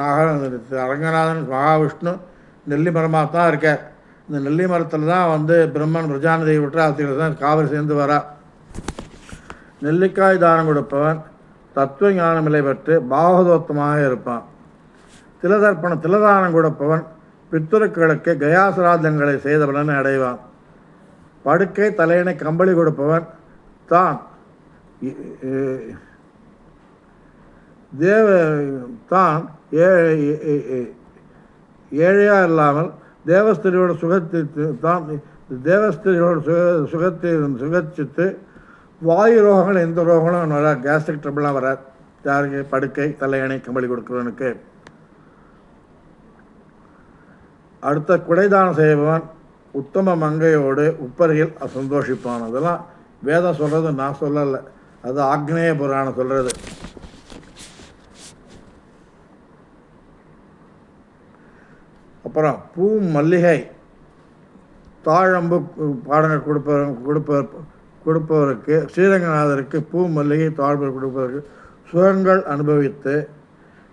அரங்கநாதன் மகாவிஷ்ணு நெல்லி மரமாக தான் இருக்க. இந்த நெல்லி மரத்தில் தான் பிரம்மன் பிரஜாநதியை விட்டு அவர்கள் தான் காவிரி சேர்ந்து வரா. நெல்லிக்காய் தானம் கொடுப்பவன் தத்துவ ஞானம் நிலை பெற்று பாகவதோத்தமாக இருப்பான். திலதானம் கொடுப்பவன் பித்துருக்களுக்கு கயாசிராதங்களை செய்த பலனை அடைவான். படுக்கை தலையணை கம்பளி கொடுப்பவன் தான் ஏழையா இல்லாமல் தேவஸ்திரியோட சுகச்சித்து வாயு ரோகங்கள் எந்த ரோகங்களும் வராது. கேஸ்ட்ரிக் ட்ரபிள்லாம் வராது. யாருக்கு? படுக்கை தலையணை கம்பளி கொடுக்குறவனுக்கு. அடுத்த குடைதானம் செய்பவன் உத்தம மங்கையோடு உப்பரையில் சந்தோஷிப்பான். அதெல்லாம் வேதம் சொல்கிறது, நான் சொல்லலை, அது ஆக்னேய புராணம் சொல்கிறது. அப்புறம் பூ மல்லிகை தாழம்பு பாடங்கள் கொடுப்பவருக்கு ஸ்ரீரங்கநாதருக்கு பூ மல்லிகை தாழ்வு கொடுப்பவருக்கு சுகங்கள் அனுபவித்து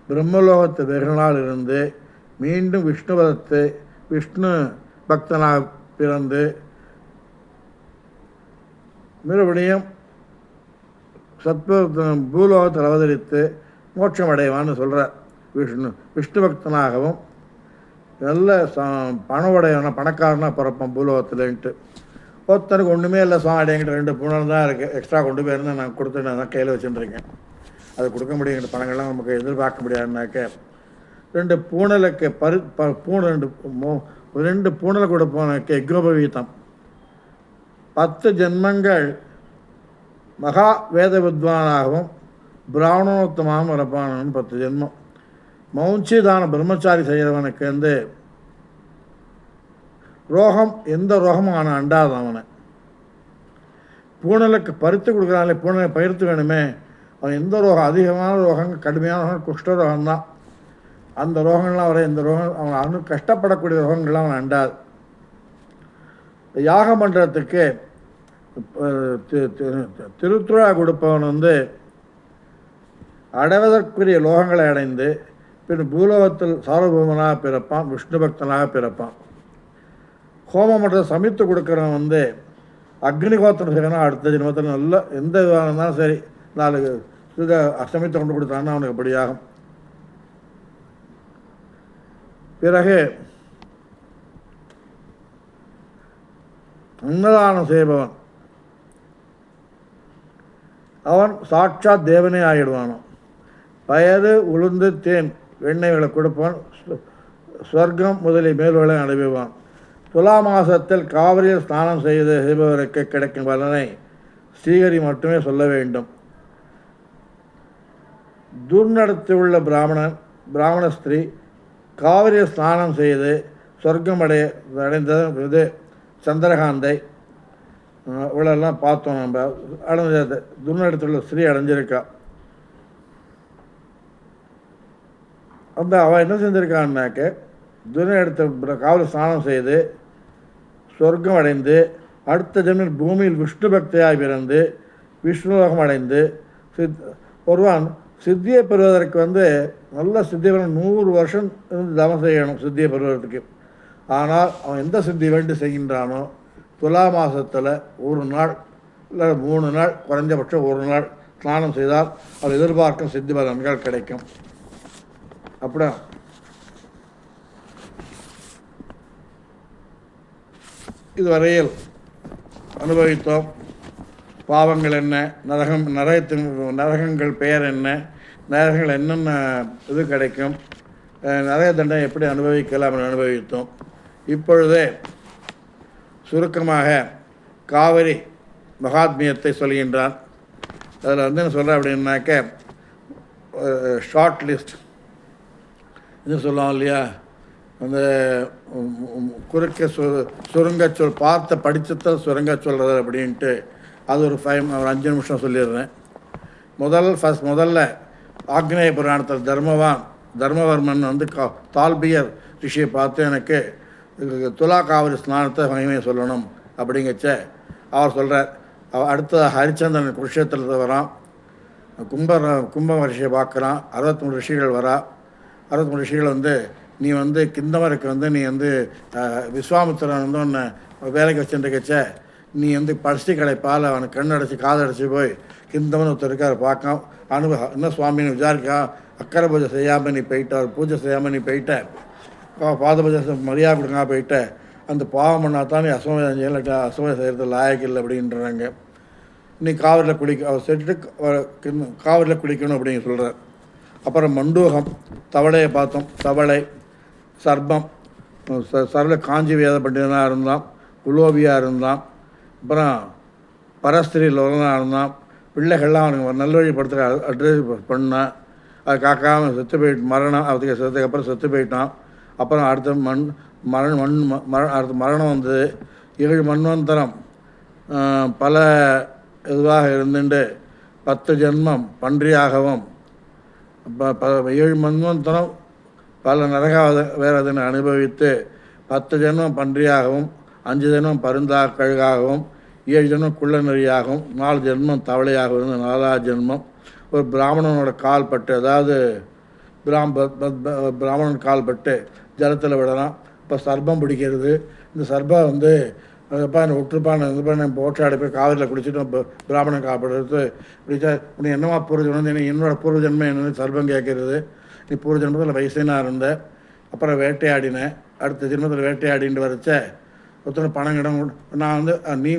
பிரம்மலோகத்து வெகு நாள் இருந்து மீண்டும் விஷ்ணு பக்தனாக பிறந்து மறுபடியும் பூலோகத்தில் அவதரித்து மோட்சம் அடைவான்னு சொல்கிறார். விஷ்ணு பக்தனாகவும் நல்ல பணம் பணக்காரனாக பிறப்பான் பூலோகத்தில்ன்ட்டு. ஒருத்தனுக்கு ஒன்றுமே இல்லை, சுவாமி என்கிட்ட 2 பூனல் தான் இருக்குது, எக்ஸ்ட்ரா கொண்டு போயிருந்தேன், நான் கொடுத்து நான் தான் கையில் வச்சுட்டுருக்கேன், அது கொடுக்க முடியுங்கிற பணங்கள்லாம் நமக்கு எதிர்பார்க்க முடியாதுனாக்க 2 பூனலுக்கு ரெண்டு பூனலை கொடுப்பவனுக்கு யக்ஞோபவீதம் 10 ஜென்மங்கள் மகா வேத வித்வானாகவும் பிராமணோத்தமாகவும் வரப்பானவன் 10 ஜென்மம். மௌஞ்சிதான பிரம்மச்சாரி செய்கிறவனுக்கு ரோகம் எந்த ரோகமும் அவனை அண்டாதான். அவனை பூனலுக்கு பறித்து கொடுக்குறாங்களே, பூனலை பயிர்த்து வேணுமே, அவன் எந்த ரோகம் அதிகமான ரோகங்கள் கடுமையான ரோகம் குஷ்டரோகம்தான். அந்த ரோகங்கள்லாம் வர இந்த ரோகம் அவன் கஷ்டப்படக்கூடிய ரோகங்கள்லாம் அவன் அண்டாது. யாக மன்றத்துக்கு திருத்துழா கொடுப்பவன் அடைவதற்குரிய லோகங்களை அடைந்து பின் பூலோகத்தில் சார்வபூமனாக பிறப்பான், விஷ்ணு பக்தனாக பிறப்பான். ஹோம மன்றத்தை சமைத்து கொடுக்குறவன் அக்னிகோத்திரம் செய்யணும், அடுத்த ஜென்மத்தில் நல்ல எந்த இதுவாக இருந்தாலும் சரி 4 இதை சமைத்து கொண்டு கொடுத்தான்னா அவனுக்கு அப்படியாகும். பிறகு அன்னதானம் செய்பவன் அவன் சாட்சாத் தேவனே ஆகிடுவானோ. பயறு உளுந்து தேன் வெண்ணெய்களை கொடுப்பான், ஸ்வர்க்கம் முதலிய மேல்களை அனுபவிப்பான். துலா மாதத்தில் காவிரியில் ஸ்நானம் செய்பவருக்கு கிடைக்கும் பலனை ஸ்ரீஹரி மட்டுமே சொல்ல வேண்டும். துர்நடத்தியுள்ள பிராமண ஸ்திரீ காவிரியில் ஸ்நானம் செய்து சொர்க்கம் அடைந்தது சந்திரகாந்தை இவ்வளோலாம் பார்த்தோம். நம்ம அடைஞ்சது துர்நடத்தியுள்ள ஸ்திரீ அடைஞ்சிருக்கா. அவன் என்ன செஞ்சுருக்கான்னாக்க துர்நடத்த காவிரி ஸ்நானம் செய்து சொர்க்கம் அடைந்து அடுத்த ஜென்மத்தில் பூமியில் விஷ்ணு பக்தியாய் பிறந்து விஷ்ணுலோகம் அடைந்து ஒருவன் சித்தியை பெறுவதற்கு நல்ல சித்தியை 100 வருஷம் தவம் செய்யணும் சித்தியை பெறுவதற்கு. ஆனால் அவன் எந்த சித்தி வேண்டி செய்கின்றானோ துலா மாதத்தில் 1 நாள் இல்லை 3 நாள் குறைஞ்சபட்சம் 1 நாள் ஸ்நானம் செய்தால் அவர் எதிர்பார்க்கும் சித்தி பலன்கள் கிடைக்கும். அப்படியா இதுவரையில் அனுபவித்தோம். பாவங்கள் என்ன, நரகங்கள் பெயர் என்ன, நரகங்கள் என்னென்ன இது கிடைக்கும், நரக தண்டனை எப்படி அனுபவிக்கலாம் அனுபவித்தோம். இப்பொழுதே சுருக்கமாக காவிரி மகாத்மியத்தை சொல்கின்றான். அதில் என்ன சொல்கிறேன் அப்படின்னாக்க ஷார்ட் லிஸ்ட் இது சொல்லலாம் இல்லையா, அந்த குறுக்க சுருங்கச்சொல் பார்த்த படித்தத்தை சுருங்க சொல்கிறது அப்படின்ட்டு அது ஒரு 5 நிமிஷம் சொல்லிடுறேன். முதல்ல ஆக்னேய புராணத்தில் தர்மவர்மன் தால்பியர் ரிஷியை பார்த்து எனக்கு துலா காவிரி ஸ்நானத்தை மகிமையை சொல்லணும் அப்படிங்கச்ச அவர் சொல்கிறார். அடுத்ததாக ஹரிச்சந்திரன் குருஷேத்திரத்தில் வரான், கும்ப ரிஷியை பார்க்குறான், 63 ரிஷிகள் வரா. 63 ரிஷிகள் நீ கிந்தமருக்கு நீ விஸ்வாமித்திரன் உன்னை வேலைக்கு வச்சுருக்கச்ச நீ பரிசு கிடைப்பால் அவனுக்கு கண்ணடைச்சி காதடைச்சி போய் கிந்தமன் ஒருத்தர் இருக்கார் பார்க்க இன்னும் சுவாமின்னு விசாரிக்கா, அக்கறை பூஜை செய்யாமல் நீ போயிட்ட, அவர் பூஜை செய்யாமல் நீ போயிட்ட, பாத பூஜை மரியாதை கொடுங்க போயிட்ட, அந்த பாவம் பண்ணாதான் நீ அசுவம் செய்கிறது லாயக்கு இல்லை அப்படின்றாங்க. நீ காவிரியில் அவர் செட்டு காவிரியில் குளிக்கணும் அப்படின்னு சொல்கிறார். அப்புறம் மண்டூகம் தவளையை பார்த்தோம். தவளை சர்பம் சரள காஞ்சி வேத பண்டிதனாக இருந்தான், குலோபியாக இருந்தான். அப்புறம் பரஸ்திரி லோகனாக இருந்தான். பிள்ளைகள்லாம் அவனுக்கு நல்வழிப்படுத்துகிற அட்ரஸ் பண்ணான். அது காக்காமல் செத்து போயிட்டு மரணம் அதுக்கு செத்துக்கப்புறம் செத்து போயிட்டான். அப்புறம் அடுத்த அடுத்து மரணம் வந்தது. 7 மன்வந்தரம் பல இதுவாக இருந்துட்டு 10 ஜென்மம் பன்றியாகவும் 7 மன்வந்தரம் பல வேறதனை அனுபவித்து 10 ஜென்மம் பன்றியாகவும் 5 ஜென்மம் கழுகாகவும் 7 ஜென்மம் குள்ள நெறியாகவும் 4 ஜென்மம் தவளையாகவும் இருந்து 4வது ஜென்மம் ஒரு பிராமணனோட கால் பட்டு, அதாவது பிராமணன் கால் பட்டு ஜலத்தில் விடலாம். இப்போ சர்ப்பம் பிடிக்கிறது. இந்த சர்ப்பம் வந்து அப்பா என்னை விட்டுருப்பான்னு இது போட்டாடி போய் காவிரியில் குடிச்சிட்டு பிராமணன் காப்பிடுறது பிடிச்சா நீ என்னவா பூர்வ ஜென்மம், என்னோட பூர்வ ஜென்மம் என்னன்னு சர்ப்பம் கேட்கறது. நீ பூர்வ ஜென்மத்தில் வயசுனாக இருந்த, அப்புறம் வேட்டையாடினேன், அடுத்த ஜென்மத்தில் வேட்டையாடின்னு வரைச்ச ஒருத்தனை பணம் கிடம். நான் வந்து நீ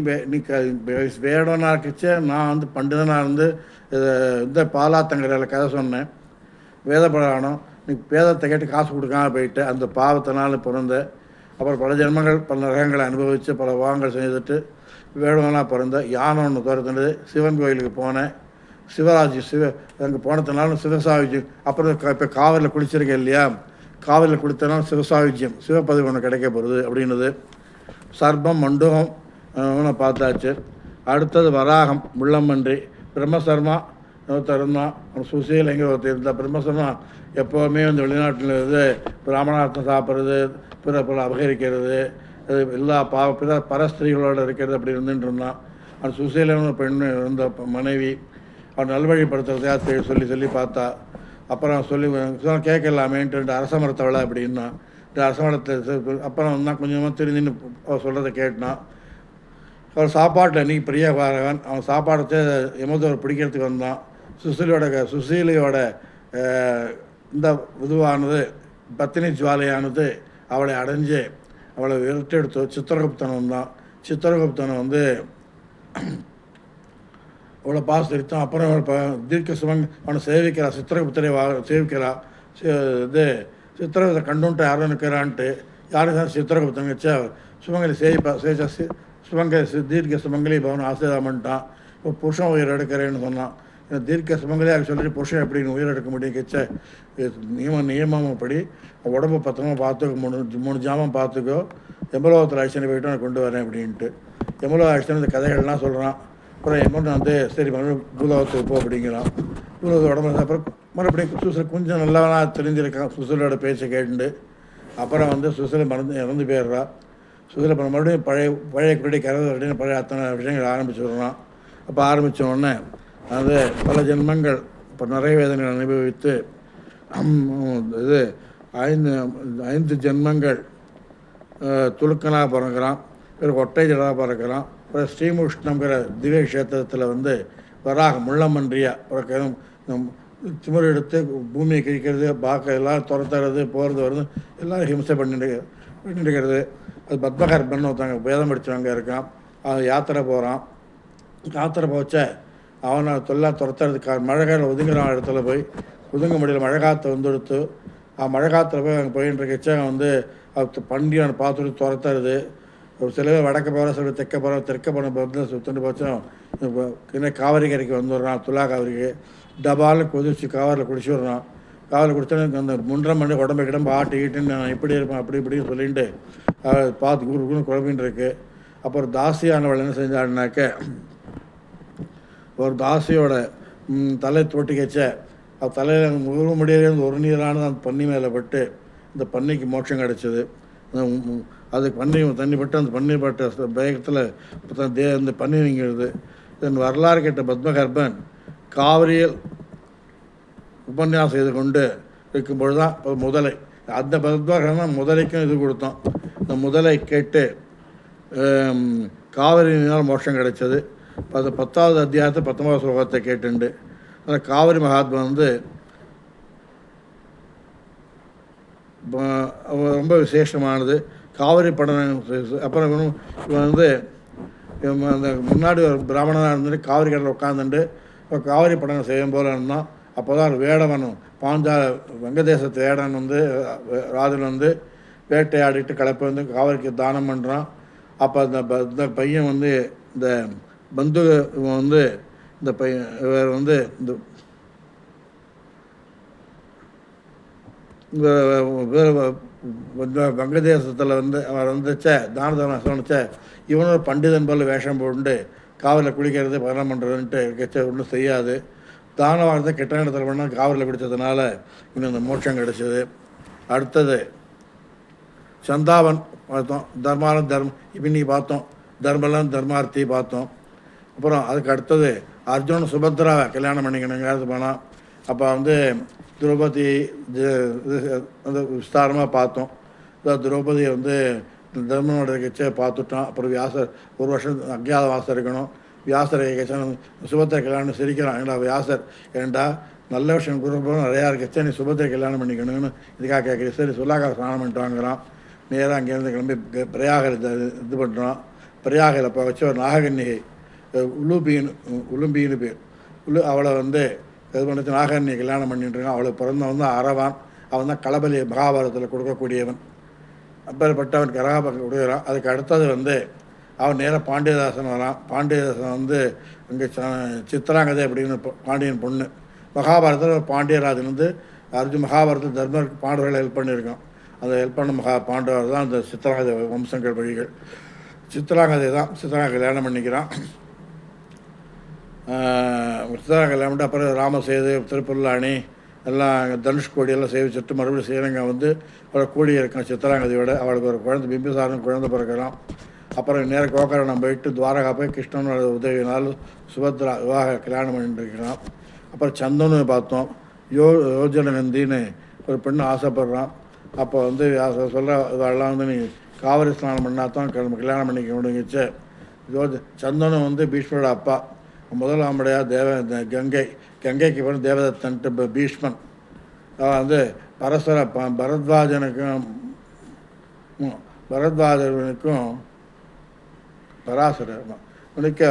வேடனாக இருக்கிச்சே, நான் வந்து பண்டிதனாக இருந்து இந்த பாலாத்தங்கரையில் கதை சொன்னேன். வேத புராணம் நீ வேதத்தை கேட்டு காசு கொடுக்காம போயிட்டு அந்த பாவத்தினால பிறந்த, அப்புறம் பல ஜென்மங்கள் பல நரகங்களை அனுபவித்து பல பாவங்கள் செய்துட்டு வேடுவனாக பிறந்த. யானை ஒன்று துரத்துனது. சிவன் கோயிலுக்கு போனேன். அங்கே போனதுனால சிவசாவிஜ்யம். அப்புறம் இப்போ காவிரியில் குளிச்சிருக்கேன் இல்லையா, காவிரியில் குளித்தனால சிவசாவிஜ்யம் சிவப்பதவி ஒன்று கிடைக்க போகிறது அப்படின்னது. சர்ப்பம் மண்டுகம் பார்த்தாச்சு. அடுத்தது வராகம் முள்ளம்பன்றி. பிரம்மசர்மா இருந்தான். சுசீல் எங்கே ஒருத்தர் இருந்தால். பிரம்மசர்மா எப்போவுமே வந்து வெளிநாட்டில் இருந்து பிராமணார்த்தம் சாப்பிட்றது, பிற அபகரிக்கிறது, எல்லா பரஸ்திரீகளோடு இருக்கிறது அப்படி இருந்துட்டு இருந்தான். அந்த சுசீலன் பெண்ணு இருந்த மனைவி அவன் நல்வழிப்படுத்துறதையா சொல்லி பார்த்தா. அப்புறம் சொல்லி கேட்கலாமேன்ட்டு அரச மரத்தவளை அப்படின்னா அரச மரத்தை அப்புறம் தான் கொஞ்சமாக திருந்தின்னு அவர் சொல்கிறத கேட்டான். அவர் சாப்பாட்டில் நீ பிரியவாரவன். அவன் சாப்பாடத்தை யமதவர் பிடிக்கிறதுக்கு வந்தான். சுசீலையோட இந்த இதுவானது பத்தினி ஜுவாலையானது அவளை அடைஞ்சு அவளை விரட்டெடுத்து சித்திரகுப்தன் வந்தான். சித்திரகுப்தனை வந்து அவளை பாசித்தான். அப்புறம் தீர்க்க சுமங் அவனை சேவிக்கிறா. சித்திரகுப்தரை சேவிக்கிறா. இது சித்திரகுப்தை கண்டுன்ட்டு யாரும் நிற்கிறான்ட்டு யாரும் சித்திரகுப்தன் வச்சா சுமங்கலி சேவிச்சா. தீர்க்க சுமங்கலி பவன் ஆசீர்வாதம்ட்டான். இப்போ புருஷன் உயிர் எடுக்கிறேன்னு சொன்னான். தீர்க்க சுமங்கலியாக சொல்லிட்டு புருஷன் எப்படின்னு உயிர் எடுக்க முடியும் கெச்ச நியமப்படி உடம்பு பத்திரமா பார்த்துக்கோ. 3 ஜாமம் பார்த்துக்கோ. எம்பலோகத்தில் அழிச்சனை போய்ட்டு நான் கொண்டு வரேன் அப்படின்ட்டு எம்பலோக அழிச்சனை இந்த கதைகள்லாம் சொல்கிறான். அப்புறம் எம்மன் வந்து சரி பூலோகத்துக்கு போ அப்படிங்கிறான். பூலோகத்து உடம்பு அப்புறம் மறுபடியும் கொஞ்சம் நல்லவனாக தெரிஞ்சிருக்கான். சுசிலோட பேச்சை கேட்டு அப்புறம் வந்து சுசிலை இறந்து போயிடுறா. சுசிலை மறுபடியும் பழைய குடி கரது அப்படின்னு பழைய அத்தனை விஷயங்கள் ஆரம்பிச்சுடுறான். அப்போ ஆரம்பித்த உடனே அது பல ஜென்மங்கள் இப்போ நிறைய வேதனைகள் அனுபவித்து இது 5 ஜென்மங்கள் துலுக்கனாக பிறக்கிறான். பிறகு ஒட்டை ஜடாக பிறக்கிறான். அப்புறம் ஸ்ரீமுஷ்ணங்கிற திவ்ய கஷேத்திரத்தில் வந்து வராக முள்ளமன்றியாக பிறக்கிறதும் திமிர் எடுத்து பூமியை கிழிக்கிறது, எல்லோரும் துரத்துறது, போகிறது வருது, எல்லோரும் ஹிம்சை பண்ணிட்டுருக்கிறது. அது பத்மகர்பன் ஒருத்தவங்க வேதம் படித்தவங்க இருக்கான். அவன் யாத்திரை போகிறான். யாத்திரை போச்ச அவனை துரத்துறதுக்காக மழை காலம் ஒதுங்குறான் இடத்துல போய் ஒதுங்க முடியல. மழை காற்றை வந்துடுத்து மழை காற்றுல போய் அங்கே போயின்னு இருக்கச்ச அவன் வந்து பண்டி அவனை பார்த்துட்டு துரத்துறது. சில பேர் வடக்க போகிற, சில பேர் தெற்க போகிற, தெற்க போன சுத்தண்டு போச்சோம் என்ன காவிரி கரைக்கு வந்துடுறான். துலா காவிரிக்கு டபால்னு கொதிச்சு காவிரியில் குடிச்சுடுறான். காவிரியில் குடித்தோன்னு அந்த 3.5 மணி உடம்பு கிடம்பு ஆட்டிக்கிட்டுன்னு நான் இப்படி இருப்பேன் அப்படி இப்படின்னு சொல்லிட்டு பார்த்து குறுக்குன்னு குழம்பின்னு இருக்கு. அப்புறம் தாசியானவள் என்ன செஞ்சாருனாக்க ஒரு தாசியோட தலை தோட்டி கச்ச அது தலையில் முழு முடியாது ஒரு நீரானது அந்த பன்னி மேலே பட்டு இந்த பன்னிக்கு மோட்சம் கிடச்சிது. அதுக்கு பன்னி தண்ணி பட்டு அந்த பன்னி பட்ட வேகத்தில் இந்த பன்னி நீங்கிறது. இதன் வரலாறு கேட்ட பத்மகர்பன் காவிரியில் உபன்யாசம் செய்து கொண்டு இருக்கும்பொழுது தான் முதலை அந்த பத்மகர்பன் முதலைக்கும் இது கொடுத்தோம். இந்த முதலை கேட்டு காவிரியினால் மோட்சம் கிடைச்சது. 10வது அத்தியாயத்தை 19வது ஸ்லோகத்தை கேட்டுண்டு அந்த காவிரி மகாத்மா வந்து ரொம்ப விசேஷமானது. காவிரி படம் அப்புறம் இவன் வந்து அந்த முன்னாடி ஒரு பிராமணனாக இருந்துட்டு காவிரி கடலில் உட்காந்துட்டு இப்போ காவிரி படம் செய்யும் போல இருந்தான். அப்போ தான் வேடவனும் வங்கதேசத்து வேடன் வந்து ராஜன் வந்து வேட்டையாடிட்டு கலப்பை வந்து காவிரிக்கு தானம் பண்ணுறான். அப்போ அந்த பையன் வந்து இந்த பந்து வந்து இந்த பையன் இவர் வந்து இந்த வங்கதேசத்தில் வந்து அவர் வந்துச்ச தான தர்மம் சொன்னச்ச இவனும் ஒரு பண்டிதன் போல் வேஷம் போட்டு காவலில் குளிக்கிறது பரணம் பண்ணுறதுன்ட்டு கச்ச ஒன்றும் செய்யாது. தானம் வாரத்தை கெட்ட இடத்துல பண்ணால் காவலில் பிடிச்சதுனால இன்னும் இந்த மோட்சம் கிடச்சிது. அடுத்தது சந்தாவன் பார்த்தோம், தர்மாரம் இப்போ நீ பார்த்தோம், தர்மலம் தர்மார்த்தி பார்த்தோம். அப்புறம் அதுக்கு அடுத்தது அர்ஜுன் சுபத்ராவை கல்யாணம் பண்ணிக்கணுங்கிறது போனால் அப்போ வந்து திரௌபதி வந்து விஸ்தாரமாக பார்த்தோம். திரௌபதியை வந்து தர்மனோட கட்சியை பார்த்துட்டோம். அப்புறம் வியாசர் ஒரு வருஷம் அஜ்ஞாத வாசம் இருக்கணும். வியாசரை கட்சி சுபத்திரை கல்யாணம் சிரிக்கிறான். ஏண்டா வியாசர் ஏண்டா நல்ல விஷயம் குருபுரம் நிறையா இருக்கச்சா நீ சுபத்திரை கல்யாணம் பண்ணிக்கணும்னு இதுக்காக கேட்குறது. சரி சொல்லாக்கார ஸ்நானம் பண்ணிட்டு வாங்குறான். நேராக அங்கேருந்து கிளம்பி பிரயாகர் இது பண்ணுறான். பிரயாகையில் வச்சு ஒரு நாககன்னிகை உளும்பின்னு பேர் அவளை வந்து இது பண்ணிச்சு நாககன்னியை கல்யாணம் பண்ணிட்டுருக்கான். அவளுக்கு பிறந்தவன் வந்து அரவான். அவன் தான் களபலி மகாபாரதத்தில் கொடுக்கக்கூடியவன். அப்பேற்பட்டவன் கரகாபம் கொடுக்குறான். அதுக்கு அடுத்தது வந்து அவன் நேராக பாண்டியதாசன் வரான். பாண்டியதாசன் வந்து இங்கே சித்திராங்கதை அப்படின்னு பாண்டியன் பொண்ணு. மகாபாரதத்தில் ஒரு பாண்டியராஜன் வந்து மகாபாரதத்தில் தர்மருக்கு பாண்டவர்களை ஹெல்ப் பண்ணியிருக்கான். அந்த ஹெல்ப் பண்ண பாண்டவர் தான் அந்த சித்திராங்கதை வம்சங்கள் வழிகள். சித்திராங்கதை தான் சித்திராங்க கல்யாணம் பண்ணிக்கிறான். சித்திராங்க கல்யாணம் பண்ணிட்டு அப்புறம் ராமசேது திருப்புல்லாணி எல்லாம் தனுஷ்கோடி எல்லாம் சேவிச்சுட்டு மறுபடியும் ஸ்ரீரங்கம் வந்து அவளை கூடி இருக்கான் சித்திராங்கதையோட. அவளுக்கு ஒரு குழந்தை பிம்பிசாரன் குழந்தை பிறக்கிறான். அப்புறம் நேர கோகரணம் போயிட்டு துவாரகா போய் கிருஷ்ணனோட உதவினால் சுபத்ரா விவாக கல்யாணம் பண்ணிட்டு இருக்கிறான். அப்புறம் சந்தனு பார்த்தோம். யோஜன நந்தின்னு ஒரு பெண்ணு ஆசைப்படுறான். அப்போ வந்து சொல்கிற இதெல்லாம் வந்து நீ காவிரி ஸ்நானம் பண்ணாதான் கல்யாணம் பண்ணிக்க முடிஞ்சிச்சு. சந்தனு வந்து பீஷ்மரோட அப்பா. முதல் ஆம்படையாக கங்கைக்கு பிறகு தேவதத்தன்ட்டு பீஷ்மன் வந்து பரத்வாஜனுக்கும் பராசரர் உனக்கு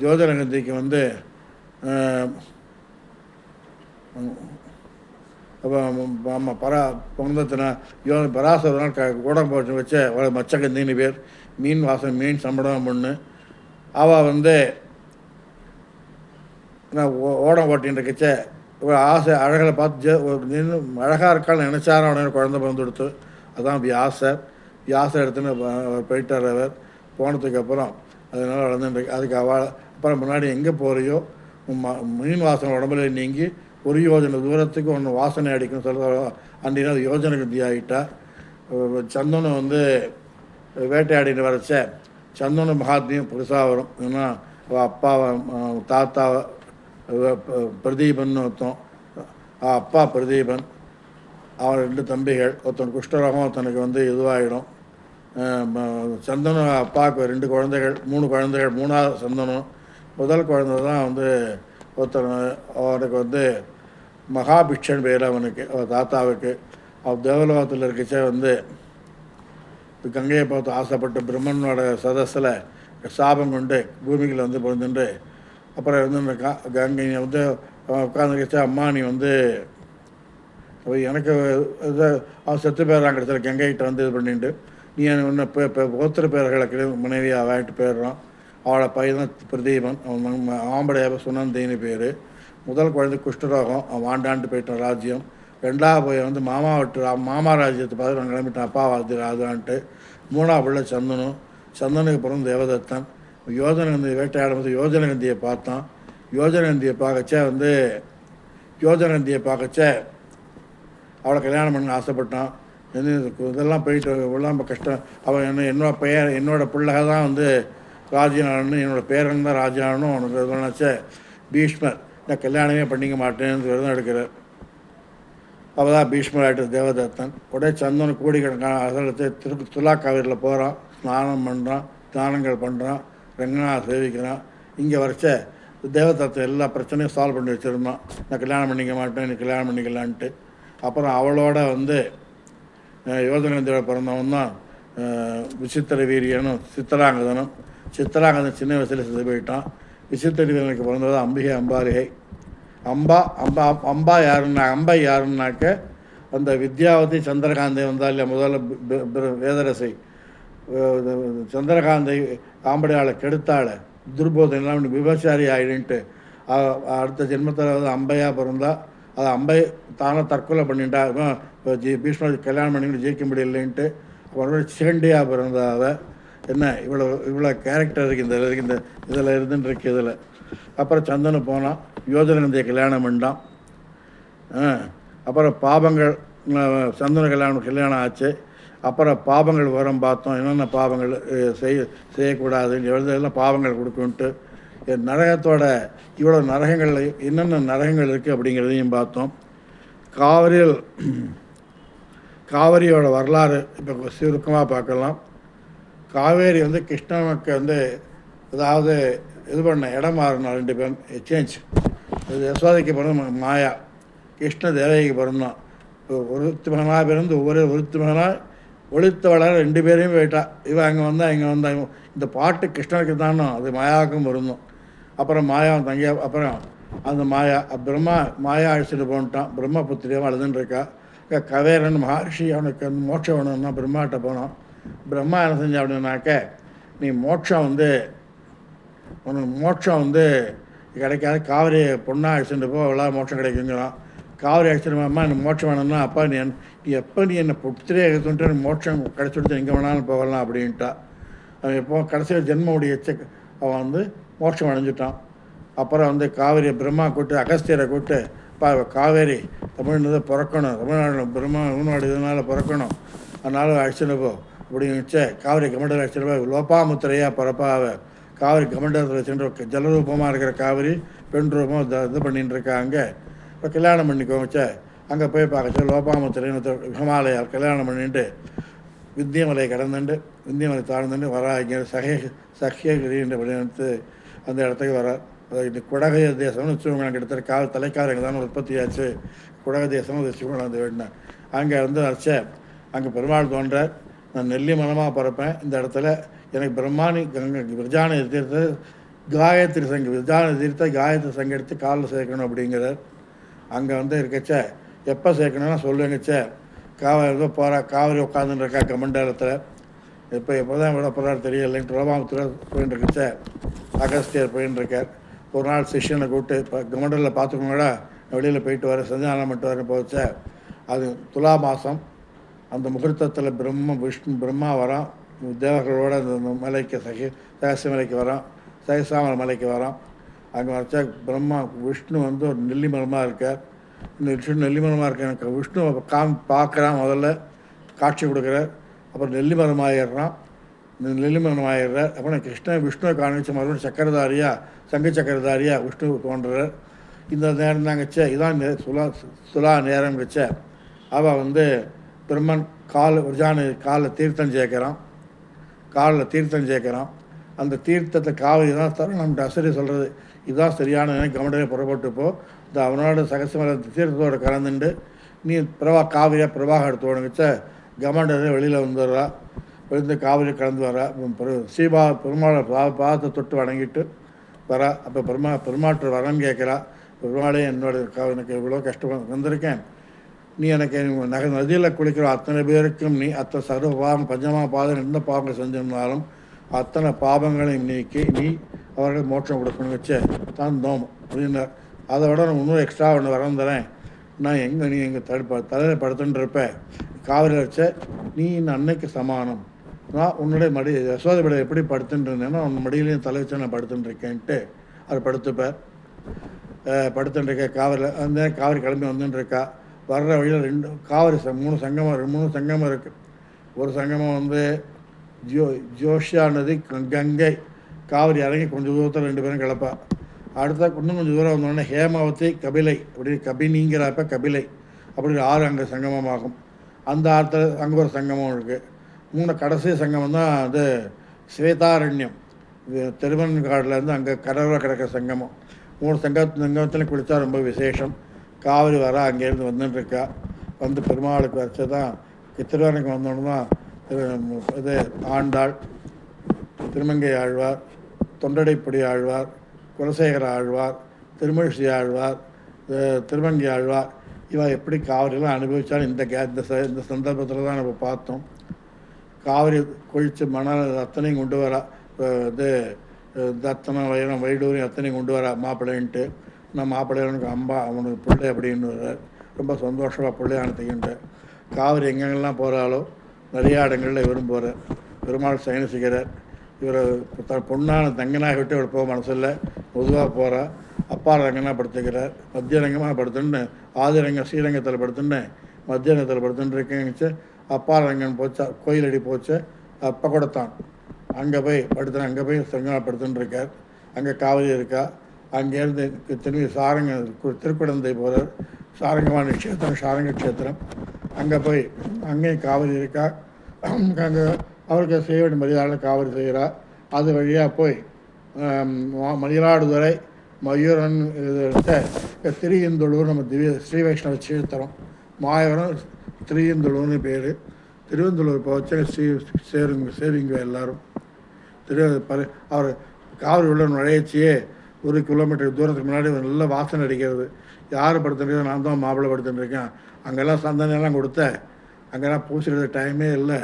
யோஜனகந்திக்கு வந்து பொங்கத்தின பராசரனால் கூடம் போட்டு வச்ச மச்சகந்தின்னு பேர். மீன் வாசம் மீன் சம்பளம் பொண்ணு. அவள் வந்து ஓடம் ஓட்டின்னு இருக்கச்ச ஒரு ஆசை அழகளை பார்த்து நின்று அழகாக இருக்கான்னு நினச்சார உடனே குழந்தை பிறந்து கொடுத்து. அதுதான் வியாசர் எடுத்துன்னு போயிட்டார். அவர் போனதுக்கப்புறம் அதனால் வளர்ந்துருக்கு. அதுக்கு அவள் அப்புறம் முன்னாடி எங்கே போகிறையோ மீன் வாசனை உடம்புல நீங்கி ஒரு யோஜனை தூரத்துக்கு ஒன்று வாசனை அடிக்கும்னு சொல்கிற அன்றைக்கு அது யோஜனை கத்தி ஆகிட்டா. சந்தனு வந்து வேட்டையாடின்னு வரைச்ச சந்தனு மகாத்மியம் புதுசாக வரும். ஏன்னா அவள் அப்பாவை தாத்தாவை பிரதீபன் ஒருத்தன், அப்பா பிரதீபன், அவன் 2 தம்பிகள். ஒருத்தன் குஷ்டரோகம், ஒருத்தனுக்கு வந்து இதுவாகிடும். சந்தனு அப்பாவுக்கு 2 குழந்தைகள் 3 குழந்தைகள். 3ஆவது சந்தனம். முதல் குழந்தை தான் வந்து ஒருத்தன் அவனுக்கு வந்து மகாபிக்ஷன் பேர் அவனுக்கு, அவன் தாத்தாவுக்கு. அவன் தேவலோகத்தில் இருக்கச்சே வந்து கங்கையை பார்த்து ஆசைப்பட்டு பிரம்மனோட சதஸில் சாபம் கொண்டு பூமியில் வந்து பிறந்துட்டு அப்புறம் இருந்துருக்கான். கங்கை வந்து உட்காந்துக்கிச்சா அம்மா நீ வந்து எனக்கு இது அவன் செத்து போயிடறான். கிடச்சில கங்கைகிட்ட வந்து இது பண்ணிட்டு நீ ஒன்று இப்போ ஒருத்தர் பேர்களுக்கு மனைவியாக வாங்கிட்டு போயிடுறான். அவளை பையன் பிரதீபன். அவன் ஆம்படையாக சுனந்தின்னு பேர். முதல் குழந்தை குஷ்டரோகம், அவன் வாண்டான்ட்டு போயிட்டான் ராஜ்யம். 2ஆவது போய் வந்து மாமா ராஜ்யத்தை பார்த்து நான் கிளம்பிட்டான் அப்பா ராஜான்ட்டு. 3ஆவது பிள்ளை சந்தனுக்கு பிறந்த தேவதத்தன். யோஜனகந்தி வேட்டையாடும்போது யோஜனகந்தியை பார்த்தான். யோஜனகந்தியை பார்க்கச்ச அவளை கல்யாணம் பண்ண ஆசைப்பட்டான். இதெல்லாம் போயிட்டு எல்லாம் கஷ்டம். அவன் என்னோட பிள்ளை தான் வந்து ராஜ்யானு, என்னோடய பேரன் தான் ராஜானும் அவனுக்கு நினச்ச பீஷ்மர் நான் கல்யாணமே பண்ணிக்க மாட்டேன்னு விரதம் எடுக்கிறார். அவள் தான் பீஷ்மர் ஆகிட்டு தேவதத்தன். உடனே சந்தனு கூடி கிடக்கான். அதற்கு துலா காவிரியில் போகிறான், ஸ்நானம் பண்ணுறான், தானங்கள் பண்ணுறான், ரங்கநாத சேவிக்கிறான். இங்கே வரைச்ச தேவதத்தை எல்லா பிரச்சனையும் சால்வ் பண்ணி வச்சுருந்தான். நான் கல்யாணம் பண்ணிக்க மாட்டேன், நீ கல்யாணம் பண்ணிக்கலான்ட்டு. அப்புறம் அவளோட வந்து யோஜனகந்தியோட பிறந்தவன் தான் விசித்திர வீரியனும் சித்திராங்கதனும். சித்திராங்கதன் சின்ன வயசில் செத்து போயிட்டான். விசித்திர வீரனுக்கு பிறந்தது அம்பிகை அம்பாரிகை. அம்பா யாருன்னாக்க அந்த வித்யாவதி சந்திரகாந்தை வந்தால் இல்லையா முதல்ல வேதரசை சந்திரகாந்தை ஆம்படையாளை கெடுத்தாள். துர்போதனை விபச்சாரி ஆகிடுன்ட்டு அடுத்த ஜென்மத்தில் வந்து அம்பையாக பிறந்தா. அதை அம்பை தானே தற்கொலை பண்ணிட்டா. இப்போ பீஷ்மர் கல்யாணம் பண்ணிட்டு ஜெயிக்க முடியலைன்ட்டு அப்புறம் சிகண்டியாக பிறந்த அவள் என்ன இவ்வளோ கேரக்டர் இருக்குது இந்த இதில் இருந்துருக்கு. இதில் அப்புறம் சந்தனு போனான், யோஜனந்தையை கல்யாணம் பண்ணான். அப்புறம் பாபங்கள் சந்தன கல்யாணம் ஆச்சு. அப்புறம் பாபங்கள் வரம் பார்த்தோம், என்னென்ன பாவங்கள் செய்யக்கூடாதுன்னு எழுதெல்லாம் பாவங்கள் கொடுக்குன்ட்டு நரகத்தோட இவ்வளோ நரகங்கள் என்னென்ன நரகங்கள் இருக்குது அப்படிங்கிறதையும் பார்த்தோம். காவிரியோட வரலாறு இப்போ சுருக்கமாக பார்க்கலாம். காவேரி கிருஷ்ணனுக்கு அதாவது இது பண்ண இடம் மாறினான், 2 பேரும் எக்ஸ்சேஞ்ச். இது யசோதைக்கு பிறந்த மாயா, கிருஷ்ண தேவகிக்கு பிறந்தான். ஒருத்தி மகனாக பிறந்து ஒருத்தி மகனாக ஒளித்த வளர 2 பேரையும் போயிட்டா. இவன் அங்கே வந்தா இந்த பாட்டு கிருஷ்ணனுக்கு தானோ அது மாயாவுக்கும் பொருந்தும். அப்புறம் மாயா தங்கியா, அப்புறம் அந்த மாயா அழிச்சிட்டு போன்ட்டான். பிரம்மபுத்திரியாக அழுதுன்னு இருக்கா. கவேரன் மகர்ஷி அவனுக்கு மோட்சம் வேணும்னா பிரம்மாட்ட போனான். பிரம்மா என்ன செஞ்ச அப்படின்னாக்க, நீ மோட்சம் உனக்கு மோட்சம் கிடைக்காது, காவிரி பொண்ணாக அழிச்சுட்டு போ, அவ்வளோ மோட்சம் கிடைக்குங்கிறான். காவிரி அழிச்சிருமாம்மா எனக்கு மோட்சம் வேணும்னா, அப்பா நீ எப்போ நீ என்னை புத்திரியை எடுத்துட்டு எனக்கு மோட்சம் கிடச்சிடுத்து எங்கே வேணாலும் போகலாம் அப்படின்ட்டா. அவன் எப்போ கடைசியில் ஜென்ம உடைய அவன் மோட்சம் அடைஞ்சிட்டான். அப்புறம் காவிரி பிரம்மா கூட்டு அகஸ்தியரை கூட்டு, காவேரி தமிழ்னு பிறக்கணும், தமிழ்நாடு இதனால் பிறக்கணும், அதனால அழிச்சுட்டு போ அப்படின்னு வச்ச காவிரி கமண்டல் அழிச்சிட்டு போய் லோபாமுத்திரையாக பிறப்பாவ காவிரி கமண்டலத்தில் வச்சுட்டு ஜலரூபமாக இருக்கிற காவிரி பெண் ரூபம் இது பண்ணிட்டு இருக்காங்க. இப்போ கல்யாணம் பண்ணிக்கோங்க. அங்கே போய் பார்க்க லோபாமுத்திரைன்னு ஹிமாலயா கல்யாணம் பண்ணிட்டு விந்தியமலையை கடந்துட்டு விந்தியமலை தாழ்ந்துட்டு வரா. இங்கே சஹ்யகிரின்ற வடிவத்து அந்த இடத்துக்கு வர. இது குடக தேசம்னு வச்சுக்கோங்க. கிட்டத்தட்ட தலைக்காரங்க தானே உற்பத்தி ஆச்சு. குடக தேசம்னு வச்சுக்கோங்க. அந்த வேண்டின அங்கே அரைச்ச அங்கே பெருமாள் தோன்ற, நான் நெல்லி மனமாக பிறப்பேன் இந்த இடத்துல. எனக்கு பிரம்மாணி விரஜான தீர்த்த காயத்ரி விரஜான தீர்த்த காயத்ரி சங்கம் எடுத்து காலில் சேர்க்கணும் அப்படிங்கிறார். அங்கே இருக்கச்ச எப்போ சேர்க்கணும்னா சொல்லுங்கச்ச. காவிரி உட்காந்துட்டு இருக்கா கமண்டலத்தில். எப்போ தான் விட போகிறாரு தெரியலைன்ட்டு ரோமாபுத்திர போயின்னு இருக்கச்ச அகஸ்தியர் போயின்னு இருக்கார். ஒரு நாள் சிஷ்யனை கூப்பிட்டு, இப்போ கமண்டலில் பார்த்துக்கோங்கடா, வெளியில் போயிட்டு வர சந்தியானம் பண்ணிட்டு வரேன் போச்ச. அது துலா மாதம். அந்த முகூர்த்தத்தில் பிரம்மா வரான், தேவர்களோட அந்த மலைக்கு சகசிய மலைக்கு வரான், சகசாமர மலைக்கு வரான். அங்கே வச்சா பிரம்மா விஷ்ணு ஒரு நெல்லி மரமாக இருக்கார். இந்த விஷ்ணு நெல்லி மரமாக இருக்க எனக்கு விஷ்ணு பார்க்குறான், முதல்ல காட்சி கொடுக்குறார். அப்புறம் நெல்லி மரம் ஆயிடுறான், நெல்லி மரம் ஆயிடுறார். அப்புறம் விஷ்ணுவை காணிச்ச மறுபடியும் சங்கு சக்கரதாரியா விஷ்ணு தோன்றுறார். இந்த நேரம் தாங்கச்ச, இதான் சுலா நேரம் வச்ச. அவள் பிரம்மன் காலில் தீர்த்தம் சேர்க்கிறான். அந்த தீர்த்தத்தை காவிரி தான் தர நம்மகிட்ட அசரி சொல்கிறது, இதுதான் சரியான கமண்டலே புறப்பட்டுப்போ, இந்த அவனோட சகசமர தீர்த்தத்தோடு கலந்துண்டு நீ காவிரியாக பிரவாகம் எடுத்துவோனுங்கச்ச. கமண்டலே வெளியில் வந்துடுறா. விழுந்து காவிரி கலந்து வரா. பெருமாளை பாதத்தை தொட்டு வணங்கிட்டு வரா. அப்போ பெருமாற்று வரம் கேட்குறா. பெருமாளே எனக்கு இவ்வளோ கஷ்டம் வந்திருக்கேன், நீ எனக்கு நதியில் குளிக்கிற அத்தனை பேருக்கும் நீ சர்வ பாவம் பஞ்சமா பாதம் எந்த பாவங்கள் செஞ்சிருந்தாலும் அத்தனை பாவங்களையும் நீக்கி நீ அவர்கள் மோட்சம் கொடுக்கணும் வச்ச தான் தோம் அப்படின்னார். அதை விட நான் இன்னும் எக்ஸ்ட்ரா ஒன்று வரம் தரேன். நான் நீ எங்கள் தலையில் படுத்துன்னு இருப்ப காவிரி வச்ச, நீ இந்த அன்னைக்கு சமானம். நான் உன்னுடைய யசோதை விட எப்படி படுத்துட்டு இருந்தேன்னா உன் மடியிலையும் தலை வச்சு நான் படுத்துட்டு இருக்கேன்ட்டு அது படுத்துப்பார். படுத்துட்டு இருக்க காவிரி கிளம்பி வந்துட்டு இருக்கா. வர்ற வழியில் காவிரி 3 சங்கமம் இருக்குது. ஒரு சங்கமம் ஜோஷியா நதி கங்கை காவிரி இறங்கி கொஞ்சம் தூரத்தில் 2 பேரும் கிளப்பா. அடுத்த இன்னும் கொஞ்சம் தூரம் வந்தோடனே ஹேமாவதி கபிலை அப்படி கபினிங்கிறப்ப கபிலை அப்படி 6 அங்கே சங்கமமாகும். அந்த ஆற்றுல அங்கே ஒரு சங்கமம் இருக்குது. கடைசி சங்கமம் தான் ஸ்வேதாரண்யம், திருவன்காடுலேருந்து அங்கே கடவுளை கிடக்கிற சங்கமம். 3 சங்கத்திலையும் குளித்தா ரொம்ப விசேஷம். காவிரி வர அங்கேருந்து வந்துட்டுருக்கா. பெருமாளுக்கு வச்சு தான் திருவரனுக்கு வந்தோன்னு தான் ஆண்டாள், திருமங்கை ஆழ்வார், தொண்டடைப்படி ஆழ்வார், குலசேகர ஆழ்வார், திருமழிசை ஆழ்வார், திருமங்கை ஆழ்வார் இவன் எப்படி காவிரியெல்லாம் அனுபவித்தாலும் இந்த சந்தர்ப்பத்தில் தான் நம்ம பார்த்தோம். காவிரி குளித்து மணல் அத்தனையும் கொண்டு வரா. தத்தனம் வைரம் வைடூரியம் அத்தனையும் கொண்டு வரா மாப்பிள்ளைன்ட்டு. நான் மாப்பிள்ளையனுக்கு அம்பா அவனுக்கு பிள்ளை அப்படின்னு ரொம்ப சந்தோஷமாக பிள்ளையானத்துக்கின்ற காவிரி எங்கெங்கெல்லாம் போகிறாலோ நிறையா இடங்களில் இவரும் போகிறார். பெருமாள் சயனம் செய்கிறார். இவர் பொண்ணான தங்கனாக விட்டு இவர் போக மனசில்லை, பொதுவாக போகிறார். அப்பா ரங்கனாக படுத்துக்கிறார். மத்திய ரங்கமாக படுத்துன்னு ஆதிரங்கம் ஸ்ரீரங்கத்தில் படுத்துன்னு மத்திய ரங்கத்தில் படுத்துன்னு இருக்கேங்க. அப்பா ரங்கன் போச்சா கோயிலடி போச்சு அப்போ கூட தான் அங்கே போய் படுத்துன்னு அங்கே போய் சங்கமாக படுத்துன்னு இருக்கார். அங்கே காவிரி இருக்கா. அங்கேருந்து திரும்பி திருக்குடந்தை போகிறார். சாரங்கமான க்ஷேத்திரம் சாரங்க க்ஷேத்திரம். அங்கே போய் அங்கேயும் காவிரி இருக்கா. அங்கே அவருக்கு செய்ய வேண்டிய மரியாதை காவிரி செய்கிறார். அது வழியாக போய் மயிலாடுதுறை மயூரன் திரியந்தொழூர் நம்ம ஸ்ரீ வைஷ்ணவ க்ஷேத்திரம் மாயவரம் திரியந்தொழூர்னு பேர். திருவந்தூர் போச்சு சேருங்க எல்லோரும். அவர் காவிரி உள்ள நுழையச்சியே 1 கிலோமீட்டர் தூரத்துக்கு முன்னாடி நல்ல வாசனை அடிக்கிறது. யார் படுத்துருக்கேன்? நான் தான் மாப்பிள்ளை படுத்துட்டுருக்கேன். அங்கெல்லாம் சந்தனெல்லாம் கொடுத்த அங்கெல்லாம் பூசிடுறது டைமே இல்லை,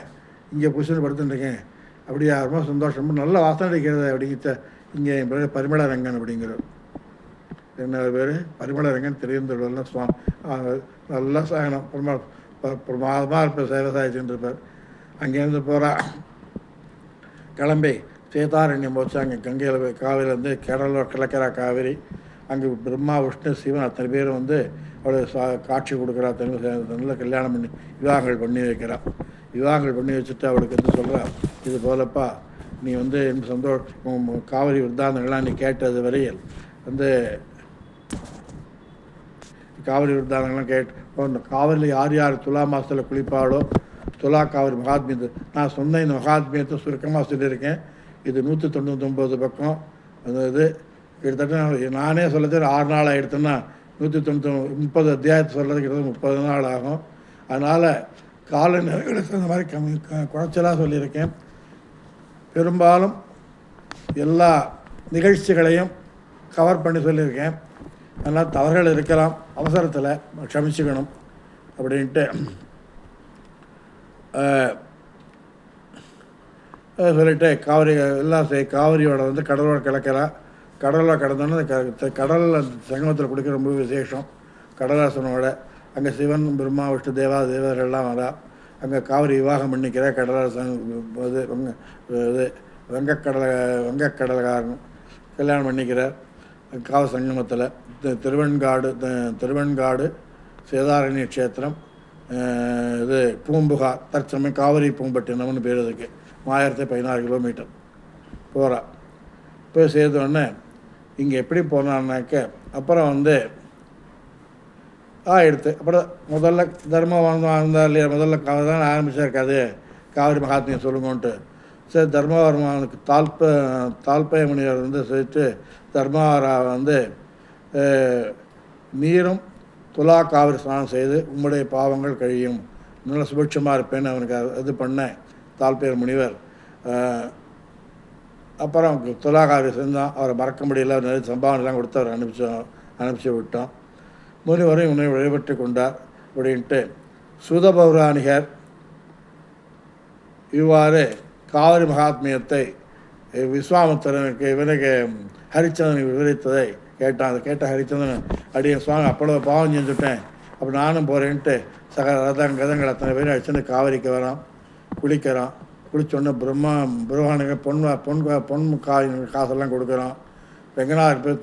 இங்கே பூசிட்டு படுத்துட்டுருக்கேன். அப்படியா? ரொம்ப சந்தோஷம், நல்ல வாசனை அடிக்கிறது அப்படிங்கிற. இங்கே என் பேர் பரிமளரங்கன் அப்படிங்கிறார். என்ன பேர்? பரிமளரங்கன். திருவந்தூர்லாம் நல்லா சாயனம் பிரமாதமாக இருப்பார், விவசாயிச்சுட்டு இருப்பார். அங்கேருந்து போகிறா கிளம்பி சேதாரண்யம் போச்சு. அங்கே கங்கையில் காவிரிலேருந்து கிளக்கிறா காவிரி. அங்கே பிரம்மா விஷ்ணு சிவன் அத்தனை பேர் அவளை காட்சி கொடுக்குறா. நல்ல கல்யாணம் பண்ணி விவாகங்கள் பண்ணி வைக்கிறா. விவாகங்கள் பண்ணி வச்சுட்டு அவளுக்கு சொல்கிறா, இது போலப்பா நீ என்ன சந்தோஷம் காவிரி விருத்தாந்தங்கள்லாம் நீ கேட்டது வரையில் காவிரி விருத்தாந்தங்கள்லாம் இந்த காவிரியில் யார் யார் துலா மாதத்தில் குளிப்பாளோ துலா காவிரி மகாத்மியத்தை நான் சொன்ன இந்த மகாத்மியத்தை சுருக்கமாக சொல்லியிருக்கேன். இது 199 பக்கம். இது கிட்டத்தட்ட நானே சொல்லது 6 நாள் ஆகிடுத்துன்னா 130 அத்தியாயத்தை சொல்கிறது கிட்டத்தட்ட 30 நாள் ஆகும். அதனால் காலநிலைகளுக்கு அந்த மாதிரி குறைச்சலாக சொல்லியிருக்கேன். பெரும்பாலும் எல்லா நிகழ்ச்சிகளையும் கவர் பண்ணி சொல்லியிருக்கேன். அதனால் தவறுகள் இருக்கலாம், அவசரத்தில் க்ஷமிச்சுக்கணும் அப்படின்ட்டு சொல்லிட்டு காவிரி எல்லாம் காவிரியோட கடலோட கிடக்கிறா. கடலில் கடந்தோன்னா கடலில் சங்கமத்தில் குடிக்க ரொம்ப விசேஷம். கடலாசனோட அங்கே சிவன் பிரம்மா விஷ்ணு தேவர்கள்லாம் வரா. அங்கே காவிரி விவாகம் பண்ணிக்கிற கடலாசன் இது வங்கக்கடலகாரன் கல்யாணம் பண்ணிக்கிறார் காவிரி சங்கமத்தில். திருவெண்காடு சேதாரண்ய க்ஷேத்திரம். இது பூம்புகார் தற்சமயம் காவிரி பூம்பட்டினம்னு பேர். அதுக்கு 1016 கிலோமீட்டர் போகிறா. போய் சேர்ந்தோடனே இங்கே எப்படி போனான்னாக்க அப்புறம் எடுத்து அப்புறம் முதல்ல தர்மம் வாழ்ந்தா இல்லையா, முதல்ல தான் ஆரம்பிச்சிருக்காது காவிரி மகாத்மியம் சொல்லுங்கன்ட்டு. சரி, தர்மவர்மானுக்கு தால்பய முனிவர் சொல்லிட்டு தர்மவரா நீரும் துலா காவிரி ஸ்நானம் செய்து உம்முடைய பாவங்கள் கழியும், நல்ல சுபிட்சமாக இருப்பேன்னு அவனுக்கு இது பண்ண தால்பயர் முனிவர். அப்புறம் துலா காவிரி செஞ்சான். அவரை மறக்க முடியல. அவர் நிறைய சம்பாவனைலாம் கொடுத்து அவர் அனுப்பிச்சு விட்டோம். முனிவரும் உன்னை வழிபட்டு கொண்டார் அப்படின்ட்டு சூத பௌராணிகர் இவ்வாறு காவிரி மகாத்மியத்தை விஸ்வாமித்திரனுக்கு இவனுக்கு ஹரிச்சந்திரன் விவரித்ததை கேட்டான். அதை கேட்ட ஹரிச்சந்திரன், அடிய சுவாமி அப்பளோ பாவம் செஞ்சுட்டேன், அப்போ நானும் போகிறேன்ட்டு கதங்கள் அத்தனை பேரும் அடிச்சுட்டு காவிரிக்கு வரான், குளிக்கிறான். குளித்தோடனே பிரம்மானுக்கு பொன் காசெல்லாம் கொடுக்குறான். ரங்கநாதர் பேர்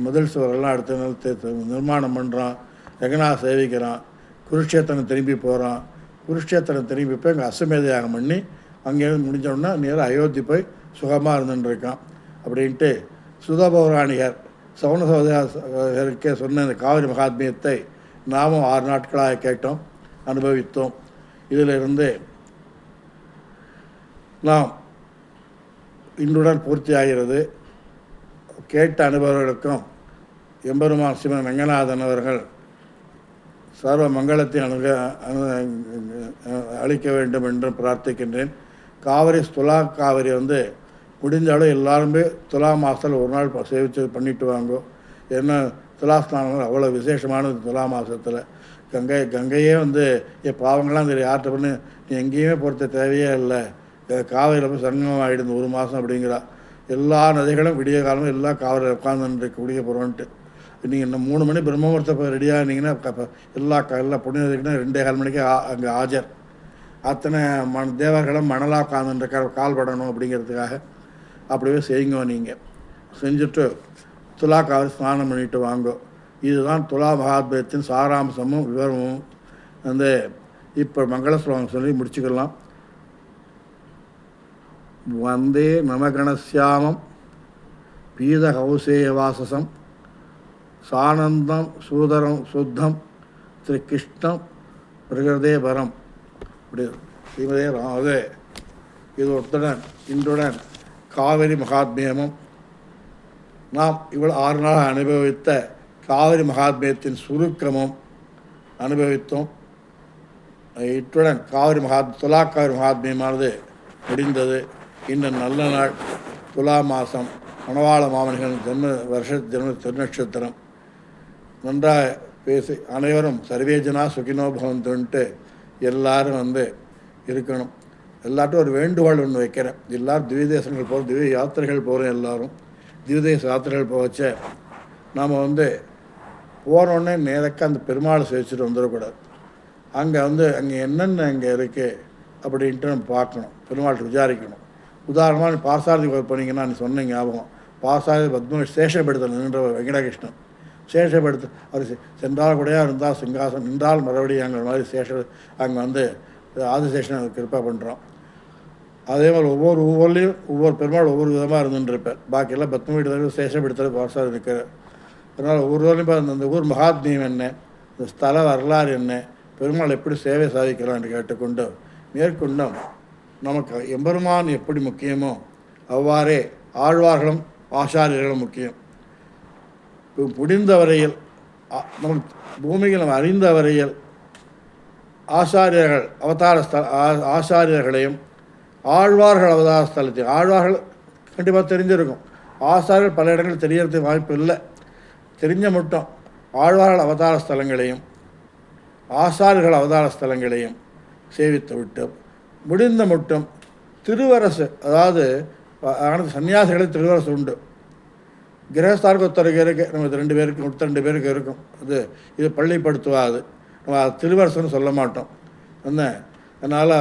முதல் சுவரெல்லாம் எடுத்து நிர்மாணம் பண்ணுறான். ரங்கநாத சேவிக்கிறான். குருஷேத்திரம் திரும்பி போகிறான். குருஷேத்திரம் திரும்பி போய் இங்கே அஸ்வமேத யாகம் பண்ணி அங்கேருந்து முடிஞ்சோடனே நேராக அயோத்தி போய் சுகமாக இருந்துட்டுருக்கான். அப்படின்ட்டு சுதபௌராணிகர் சௌனசோதருக்கே சொன்ன இந்த காவிரி மகாத்மியத்தை நாமும் 6 நாட்களாக கேட்டோம், அனுபவித்தோம். இதிலிருந்து நாம் இன்றுடன் பூர்த்தி ஆகிறது. கேட்ட அனுபவர்களுக்கும் எம்பெருமான் சிவன் ரங்கநாதன் அவர்கள் சர்வ மங்களத்தை அளிக்க வேண்டும் என்று பிரார்த்திக்கின்றேன். காவிரி துலா காவிரி முடிஞ்சாலும் எல்லாருமே துலா மாதத்தில் ஒரு நாள் சேவிச்சு பண்ணிட்டு வாங்கோ. ஏன்னா துலா ஸ்நானங்கள் அவ்வளோ விசேஷமானது. துலா மாதத்தில் கங்கையே என் பாவங்கள்லாம் தெரியும் யார்கிட்ட பண்ணி நீ எங்கேயுமே பொறுத்த தேவையே இல்லை, காவிரியில் போய் சங்கமம் ஆகிடுது 1 மாதம் அப்படிங்கிறா. எல்லா நதிகளும் விடிய காலமும் எல்லா காவிரியில் உட்காந்துட்டு குடிக்க போகிறோன்ட்டு நீங்கள் இன்னும் 3 மணி பிரம்மமுகூர்த்தம் ரெடியாக இருந்தீங்கன்னா எல்லா புண்ணியத்துக்குன்னா 2:15 மணிக்கு அங்கே ஆஜர். அத்தனை தேவர்களும் மணலாக உட்காந்துருக்க கால் படணும் அப்படிங்கிறதுக்காக அப்படியே செய்யுங்க. நீங்கள் செஞ்சுட்டு துலாக்காவது ஸ்நானம் பண்ணிட்டு வாங்க. இதுதான் துலா மகாத்மியத்தின் சாராம்சமும் விவரமும். வந்து இப்போ மங்கள ஸ்லோகம் சொல்லி முடிச்சுக்கலாம். வந்தே நமகணசியாமம் பீதகௌசேயவாசசம் சானந்தம் சூதரம் சுத்தம் திரு கிருஷ்ணம் பிரகிருதே பரம். அப்படி ஸ்ரீமதே ராமதே. இது இன்றுடன் காவிரி மகாத்மியமும் நாம் இவ்வளோ 6 நாள் அனுபவித்த காவிரி மகாத்மியத்தின் சுருக்கமும் அனுபவித்தோம். இத்துடன் துலா காவிரி மகாத்மியமானது முடிந்தது. இன்னும் நல்ல நாள் துலா மாதம் மணவாள மாமனிகள் ஜென்ம திருநட்சத்திரம். நன்றாக பேசி அனைவரும் சர்வேஜனா சுகினோ பவந்துன்ட்டு எல்லாரும் வந்து இருக்கணும். எல்லாட்டும் ஒரு வேண்டுகோள் ஒன்று வைக்கிறேன். எல்லோரும் திவ்யதேசங்கள் போகிறோம், திவ்ய யாத்திரைகள் போகிறோம். எல்லோரும் திவ்யதேச யாத்திரைகள் போகச்ச நாம் வந்து போகிறோன்னே நேரக்க அந்த பெருமாளை சேவிச்சுட்டு வந்துடக்கூடாது. அங்கே என்னென்ன அங்கே இருக்குது அப்படின்ட்டு நம்ம பார்க்கணும், பெருமாள்கிட்ட விசாரிக்கணும். உதாரணமாக நீ பாசாரதி போனீங்கன்னா நீ சொன்ன ஞாபகம், பாசாரதி பத்ம சேஷப்படுத்தல் நின்ற வெங்கடகிருஷ்ணன் சேஷப்படுத்த அவர் சென்றால் கூடையாக இருந்தால் சிங்காசனம், நின்றால் மறுபடியும் அங்கே மாதிரி அங்கே வந்து ஆதிசேஷன் கிருப்பா பண்ணுறோம். அதே மாதிரி ஒவ்வொருலையும் ஒவ்வொரு பெருமாள் ஒவ்வொரு விதமாக இருந்துருப்பார். பாக்கியெல்லாம் பத்ம வீடு சேஷப்படுத்தல் பாசாரதி இருக்கிறார். அதனால் ஒவ்வொரு ஊர்லையும் அந்த ஊர் மகாத்மியம் என்ன, இந்த ஸ்தல வரலாறு என்ன, பெருமாள் எப்படி சேவை சாதிக்கலாம் என்று கேட்டுக்கொண்டு மேற்கொண்டும் நமக்கு எம்பெருமான் எப்படி முக்கியமோ அவ்வாறே ஆழ்வார்களும் ஆச்சாரியர்களும் முக்கியம். முடிந்த வரையில் நம் பூமியில் நம்ம அறிந்த வரையில் ஆச்சாரியர்கள் ஆச்சாரியர்களையும் ஆழ்வார்கள் அவதார ஸ்தலத்தையும் ஆழ்வார்கள் கண்டிப்பாக தெரிஞ்சிருக்கும். ஆச்சாரியர்கள் பல இடங்களில் தெரியறதுக்கு வாய்ப்பு இல்லை. தெரிஞ்ச மட்டும் ஆழ்வார்கள் அவதார ஸ்தலங்களையும் ஆச்சாரியர்கள் அவதார ஸ்தலங்களையும் சேவித்து விட்டு முடிந்த மட்டும் திருவரசு, அதாவது சன்னியாசிகளை திருவரசு உண்டு. கிரகஸ்தாருக்கு ஒருத்தருக்கு இருக்குது, நம்ம 2 பேருக்கு இருக்கும். இது பள்ளிப்படுத்துவாது, நம்ம திருவரசுன்னு சொல்ல மாட்டோம். அதனால்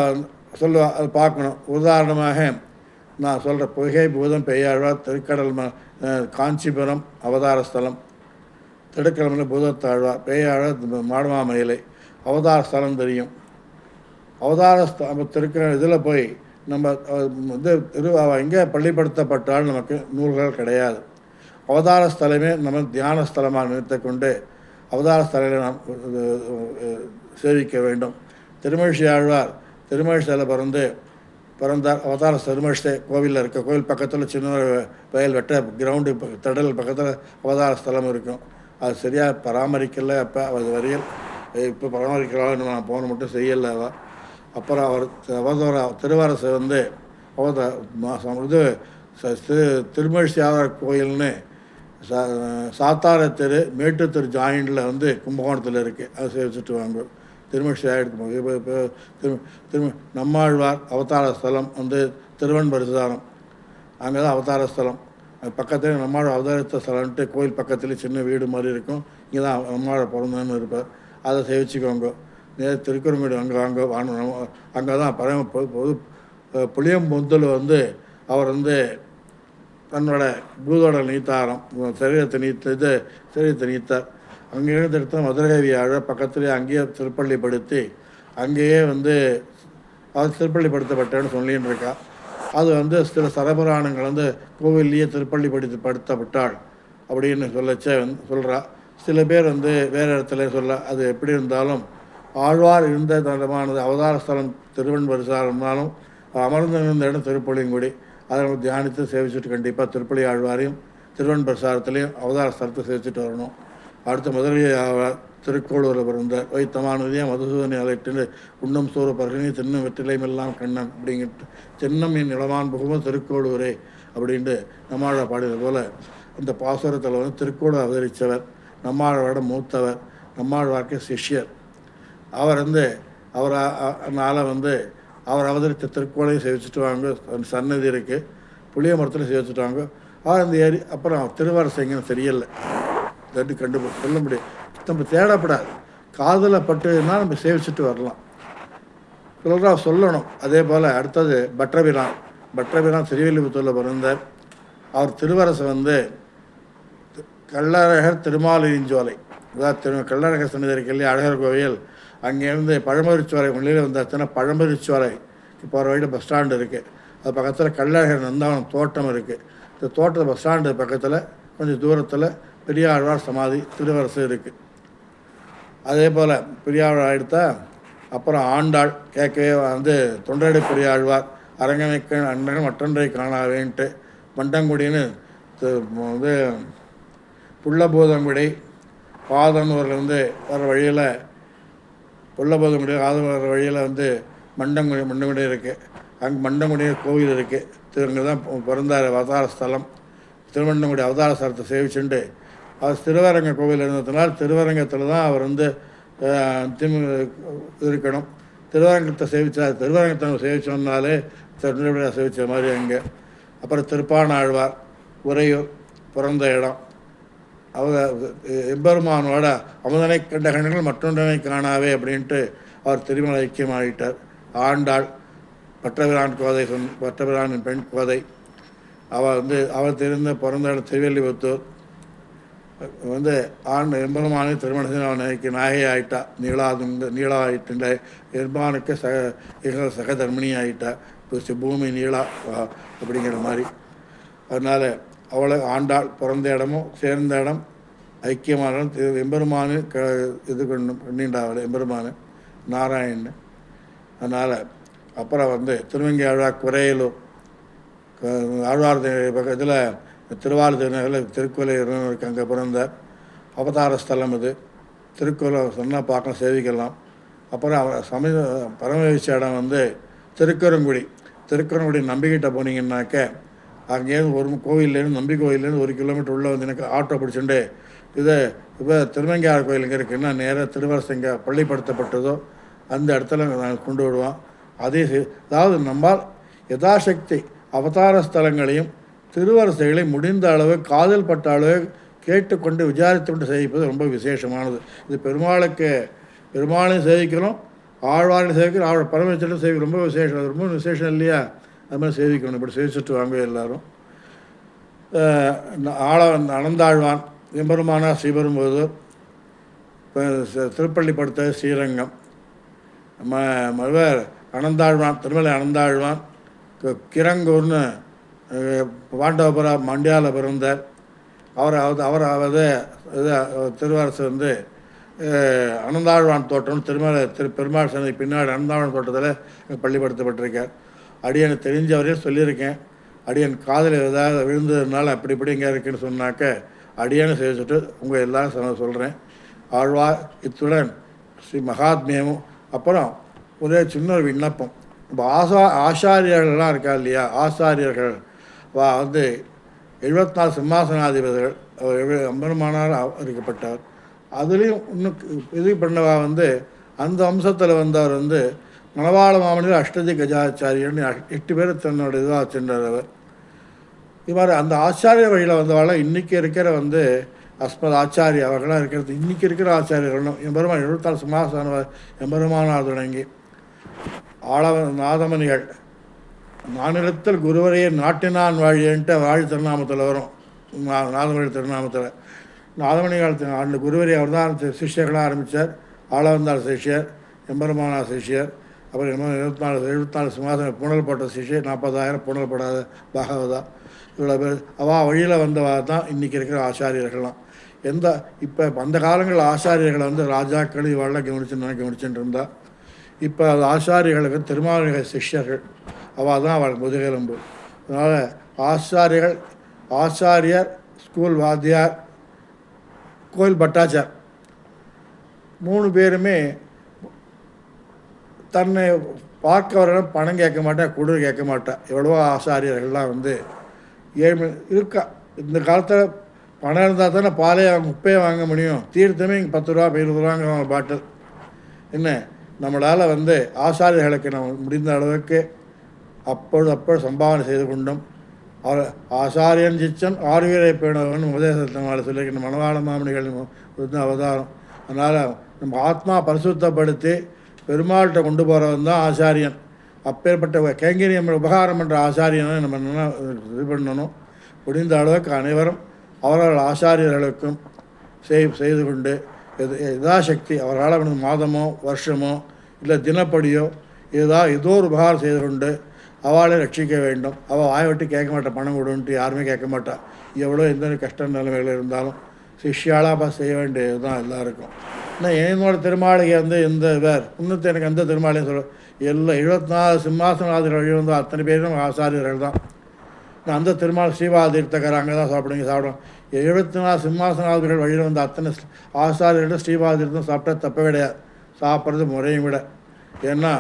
சொல்லுவா, அது பார்க்கணும். உதாரணமாக நான் சொல்கிற பொய்கை பூதம் பெய்யாழ்வார், திருக்கடல் காஞ்சிபுரம் அவதார ஸ்தலம், திருக்கடல் பூதத்தாழ்வார், பெய்யாழ்வார் மாடமாமயிலை அவதார ஸ்தலம் தெரியும். அவதார இதில் போய் நம்ம எங்கே பள்ளிப்படுத்தப்பட்டால் நமக்கு நூல்கள் கிடையாது. அவதார ஸ்தலமே நம்ம தியான ஸ்தலமாக நிறுத்த கொண்டு அவதார ஸ்தலங்களை நாம் சேவிக்க வேண்டும். திருமழிசை ஆழ்வார் திருமழிசையில் பிறந்தார். அவதார திருமழிசை கோவிலில் இருக்க கோவில் பக்கத்தில் சின்ன வயல் வெட்ட கிரவுண்டு திடல் பக்கத்தில் அவதார ஸ்தலம் இருக்கும். அது சரியாக பராமரிக்கலை. அப்போ அது வரையில் இப்போ பராமரிக்கிறாள், நான் போன மட்டும் செய்யலை. அப்புறம் அவர் திருவரசு வந்து திருமழிசை ஆழ்வார் கோயில்னு சாத்தார தெரு மேட்டு தெரு ஜாயிண்டில் வந்து கும்பகோணத்தில் இருக்குது. அதை சேவிச்சுட்டு வாங்க. திருமழிசை ஆகிட்டு நம்மாழ்வார் அவதார ஸ்தலம் வந்து திருவன்பரிசாரம், அங்கே தான் அவதார ஸ்தலம். அது பக்கத்தில் நம்மாழ்வார் அவதாரித்த ஸ்தலம்ட்டு கோயில் பக்கத்துலேயே சின்ன வீடு மாதிரி இருக்கும். இங்கே தான் நம்மாழ்வார் பிறந்தன்னு இருப்பார். அதை சேவிச்சுக்கோங்க. திருக்குறங்குடி அங்கே தான் பொது புளியம்பொந்தில் வந்து அவர் வந்து தன்னோட பூதோட நீத்தாரம் சரீரத்தை நீத்தார். அங்கே எடுத்த மதுரகவி ஆழ பக்கத்துலேயே அங்கேயே திருப்பள்ளிப்படுத்தி அங்கேயே வந்து அவர் திருப்பள்ளிப்படுத்தப்பட்டேன்னு சொல்லின்னு இருக்கா. அது வந்து சில சரபுராணங்கள் வந்து கோவில்லையே திருப்பள்ளிப்படுத்தப்பட்டாள் அப்படின்னு சொல்கிறா. சில பேர் வந்து வேறு இடத்துல சொல்ல. அது எப்படி இருந்தாலும் ஆழ்வார் இருந்த தலமானது அவதார ஸ்தலம் திருவன்பரிசாரம்னாலும் அமர்ந்திருந்த இடம் திருப்புளியங்குடி. அதை நம்ம தியானித்து சேவிச்சுட்டு கண்டிப்பாக திருப்பள்ளி ஆழ்வாரையும் திருவன்பரிசாரத்துலேயும் அவதார ஸ்தலத்தை சேவிச்சுட்டு வரணும். அடுத்த முதலி திருக்கோளூரில் பிறந்த வைத்தமானதையும் மதுசூதனை அலைட்டு உண்ணும் சூறு பருகனி தின்னும் வெற்றிலையும் எல்லாம் கண்ணன் அப்படிங்கிட்டு தின்னம் என் நிலவான் புகுமோ திருக்கோளூரே அப்படின்ட்டு நம்மாழ பாடியது போல் அந்த பாசுரத்தில் வந்து திருக்கோளூர் அவதரித்தவர், நம்மாழ்வாரோட மூத்தவர், நம்மாழ்வார்க்கு சிஷ்யர். அவர் வந்து அவர் அவதரித்த திருக்கோளையும் சேவிச்சுட்டு வாங்க. சன்னதி இருக்குது, புளிய மரத்தில் சேவிச்சுட்டு வாங்க. அவர் அந்த ஏரி அப்புறம் திருவரசு எங்கன்னு தெரியலை. சொல்ல முடியும். நம்ம தேடப்படாது. காதில் பட்டுன்னா நம்ம சேவிச்சுட்டு வரலாம். சொல்லணும். அதே போல் அடுத்தது பட்டபிரான் திருவில்லிபுத்தூரில் பிறந்தார். அவர் திருவரசு கள்ளழகர் திருமாலிருஞ்சோலை, அதாவது கள்ளழகர் சன்னிதி இருக்கலையே அழகர் கோவில், அங்கேருந்து பழமொழிச்சோலை உள்ளே வந்தாச்சுன்னா பழமொழிச்சோலை போகிற வழியில் பஸ் ஸ்டாண்டு இருக்குது. அது பக்கத்தில் கள்ளழகர் நந்தவனம் தோட்டம் இருக்குது. இந்த தோட்டத்து பஸ் ஸ்டாண்டு பக்கத்தில் கொஞ்சம் தூரத்தில் பெரியாழ்வார் சமாதி திருவரசு இருக்குது. அதே போல் பெரியாழ்வார் எடுத்தால் அப்புறம் ஆண்டாள் கேட்கவே தொண்டரடி பெரியாழ்வார் அரங்கமைக்க அண்ணன் மற்றொன்றை காணாவேன்ட்டு மண்டங்குடின்னு புள்ளபோதங்குடி பாதனூர்லேருந்து வர வழியில் புள்ளபோதங்குடி ஆதம் வர வழியில் மண்டங்குடி இருக்குது. அங்கே மண்டங்குடி கோவில் இருக்குது. அங்கே தான் பிறந்தார். அவதார ஸ்தலம் திருமண்டங்குடி அவதார ஸ்தலத்தை சேவிச்சுண்டு அவர் திருவரங்க கோவில் இருந்ததுனால் திருவரங்கத்தில் தான் அவர் இருக்கணும். திருவரங்கத்தை திருவரங்கத்தை சேவிச்சோம்னாலே திருநெல்வேலியை சேவித்த மாதிரி அங்கே. அப்புறம் திருப்பாணாழ்வார் உறையூர் பிறந்த இடம். எம்பெருமானோட அமுதனை கண்ட கண்கள் மற்றொன்றனை காணாவே அப்படின்ட்டு அவர் திருமலை ஐக்கியமாகிட்டார். ஆண்டாள் பட்டபிரானின் பெண் கோதை. அவர் தெரிந்த பிறந்த இடம் திருவெல்லிபுத்தூர். எம்பெருமானை திருமணத்தில் அவனுக்கு நாயகி ஆகிட்டா. நீளா ஆகிட்டு எம்பெருமானுக்கு சகதர்மிணி ஆகிட்டா. இப்போ பூமி நீளா அப்படிங்கிற மாதிரி. அதனால் அவளை ஆண்டாள் பிறந்த இடமும் சேர்ந்த இடம் ஐக்கியமான எம்பெருமானு இது பண்ணிண்டாவளை எம்பெருமானு நாராயணன். அதனால் அப்புறம் திருவங்கை ஆழ்வார் குறையலூர் ஆழ்வார் பக்கத்தில் திருவாரூர் திருநகரில் திருக்கோயிலூர் இருக்குது. அங்கே பிறந்தார். அவதார ஸ்தலம் இது. திருக்கோயில் சொன்னால் பார்க்கலாம், சேவிக்கலாம். அப்புறம் அவர் பரமவிச்ச இடம் திருக்குறங்குடி நம்பிக்கிட்ட போனீங்கன்னாக்க அங்கேருந்து ஒரு கோவிலேருந்து நம்பி கோயிலேருந்து 1 கிலோமீட்டர் உள்ளே எனக்கு ஆட்டோ பிடிச்சுட்டு இப்போ திருவங்கையார் கோயில் இங்கே இருக்குன்னா நேராக திருவரசு எங்கே பள்ளிப்படுத்தப்பட்டதோ அந்த இடத்துல நாங்கள் கொண்டு விடுவோம். அதாவது நம்மால் யதாசக்தி அவதார ஸ்தலங்களையும் திருவரசைகளை முடிந்த அளவு காதல் பட்ட அளவு கேட்டுக்கொண்டு விசாரித்து கொண்டு சேவிப்பது ரொம்ப விசேஷமானது. இது பெருமாளையும் சேவிக்கிறோம், ஆழ்வாரையும் சேவிக்கிறோம், ஆழ்வார் பரமேஸ்வரன் சேவிக்கிறோம். ரொம்ப விசேஷம். அது ரொம்ப விசேஷம் இல்லையா? அது மாதிரி சேவிக்கணும். இப்படி சேவிச்சுட்டு வாங்க எல்லாரும். அனந்தாழ்வான் எம்பெருமானா ஸ்ரீபெரும்போது திருப்பள்ளிப்படுத்த ஸ்ரீரங்கம் அனந்தாழ்வான் திருமலை அனந்தாழ்வான் கிரங்கூர்னு பாண்டவபுரம் மண்டியாவில் பிறந்தார். அவர் திருவரசு அனந்தாழ்வான் தோட்டம் பெருமாள் சந்தை பின்னாடி அனந்தாழ்வான் தோட்டத்தில் பள்ளிப்படுத்தப்பட்டிருக்கார். அடியனை தெரிஞ்சவரே சொல்லியிருக்கேன். அடியன் காதில் ஏதாவது விழுந்ததுனால அப்படி இப்படி இங்கே இருக்குன்னு சொன்னாக்க அடியனை சேவிச்சுட்டு உங்கள் எல்லாம் சொல்கிறேன். ஆழ்வார் இத்துடன் ஸ்ரீ மகாத்மியமும். அப்புறம் ஒரே சின்ன ஒரு விண்ணப்பம். இப்போ ஆச்சாரியர்கள்லாம் இருக்கா இல்லையா? ஆச்சாரியர்கள் 74 சிம்மாசனாதிபதிகள் எம்பெருமானார் அறிக்கப்பட்டார். அதுலேயும் இன்னும் இது பண்ணவா அந்த வம்சத்தில் வந்தவர் மணவாள மாமனில் அஷ்டதி கஜாச்சாரியர்னு 8 பேர் தன்னோட இதாக சென்றார் அவர். இது மாதிரி அந்த ஆச்சாரிய வழியில் வந்தவாள் இன்றைக்கி இருக்கிற அஸ்மத் ஆச்சாரிய அவர்களாக இருக்கிறது. இன்றைக்கி இருக்கிற ஆச்சாரியர்களும் எம்பெருமான் 74 சிம்மாசன எம்பெருமானார் தொடங்கி நாதமணிகள் நானிடத்தில் குருவரையே நாட்டினான் வாழியன்ட்டு வாழி திருநாமத்தில் வரும். நாதமணி திருநாமத்தில் நாதமணி காலத்தில் அந்த குருவரை அவர் தான் சிஷ்யர்களாக ஆரம்பித்தார். ஆளவந்தார் சிஷ்யர், எம்பெருமானார் சிஷ்யர், அப்புறம் 74 சிம்மாசனம் புனல் போட்ட சிஷ்யர், 40,000 புனல் போடாத பாகவதா, இவ்வளோ பேர் வழியில் வந்தவா தான் இன்றைக்கி இருக்கிற ஆச்சாரியர்கள்லாம். இப்போ அந்த காலங்களில் ஆச்சாரியர்களை ராஜாக்கள் இவெல்லாம் கவனிச்சுட்டு இருந்தால், இப்போ அது ஆச்சாரியர்களுக்கு திருமாவளவ சிஷ்யர்கள் அவள் தான் அவள் முதுகெலும்பு. அதனால் ஆச்சாரியர், ஸ்கூல் வாத்தியார், கோயில் பட்டாச்சார் 3 பேருமே தன்னை பார்க்கவரிடம் பணம் கேட்க மாட்டா, குடு கேட்க மாட்டா. எவ்வளவோ ஆச்சாரியர்கள்லாம் ஏழ்மை இருக்கா. இந்த காலத்தில் பணம் இருந்தால் தானே பாலே உப்பையே வாங்க முடியும். தீர்த்தமே இங்கே 10 ரூபா 20 ரூபாங்க பாட்டில். என்ன நம்மளால் ஆச்சாரியர்களுக்கு நம்ம முடிந்த அளவுக்கு அப்பொழுது சம்பாவனை செய்து கொண்டும் அவர் ஆசாரியன் சிச்சன் ஆறுவீரை பேணவன் உபதேசத்தினால சொல்லியிருக்கிற மணவாள மாமணிகள் அவதாரம். அதனால் நம்ம ஆத்மா பரிசுத்தப்படுத்தி பெருமாள்கிட்ட கொண்டு போகிறவன் தான் ஆச்சாரியன். அப்பேற்பட்ட கைங்கரியம் உபகாரம் என்ற ஆச்சாரியனை நம்ம என்ன இது பண்ணணும். முடிந்த அளவுக்கு அனைவரும் அவர்கள் ஆச்சாரியர்களுக்கும் செய்து கொண்டு யதாசக்தி அவர்களால் மாதமோ வருஷமோ இல்லை தினப்படியோ ஏதோ ஒரு உபகாரம் செய்து கொண்டு அவளை ரட்சிக்க வேண்டும். அவள் வாய்விட்டு கேட்க மாட்டாள், பணம் கொடுன்ட்டு யாருமே கேட்க மாட்டாள். எவ்வளோ எந்த கஷ்ட நிலைமைகள் இருந்தாலும் சிஷ்யாலாக செய்ய வேண்டியது தான் எல்லாருக்கும். ஆனால் என்னோட திருமாளிகை இந்த வேறு இன்னும் எனக்கு அந்த திருமாளிகை சொல்ல எல்லாம் 74 சிம்மாசனாதிகள் வழி வந்து அத்தனை பேரும் ஆசாரியர்கள் தான். நான் அந்த திருமால் ஸ்ரீபாதீர்த்தகர் அங்கே தான் சாப்பிடுவோம். 74 சிம்மாசனாதிகள் வழியில் வந்து அத்தனை ஆசாரியர்கள் ஸ்ரீபாதீர்த்தம் சாப்பிட்டா தப்ப கிடையாது. சாப்பிட்றது முறையும் விட, ஏன்னா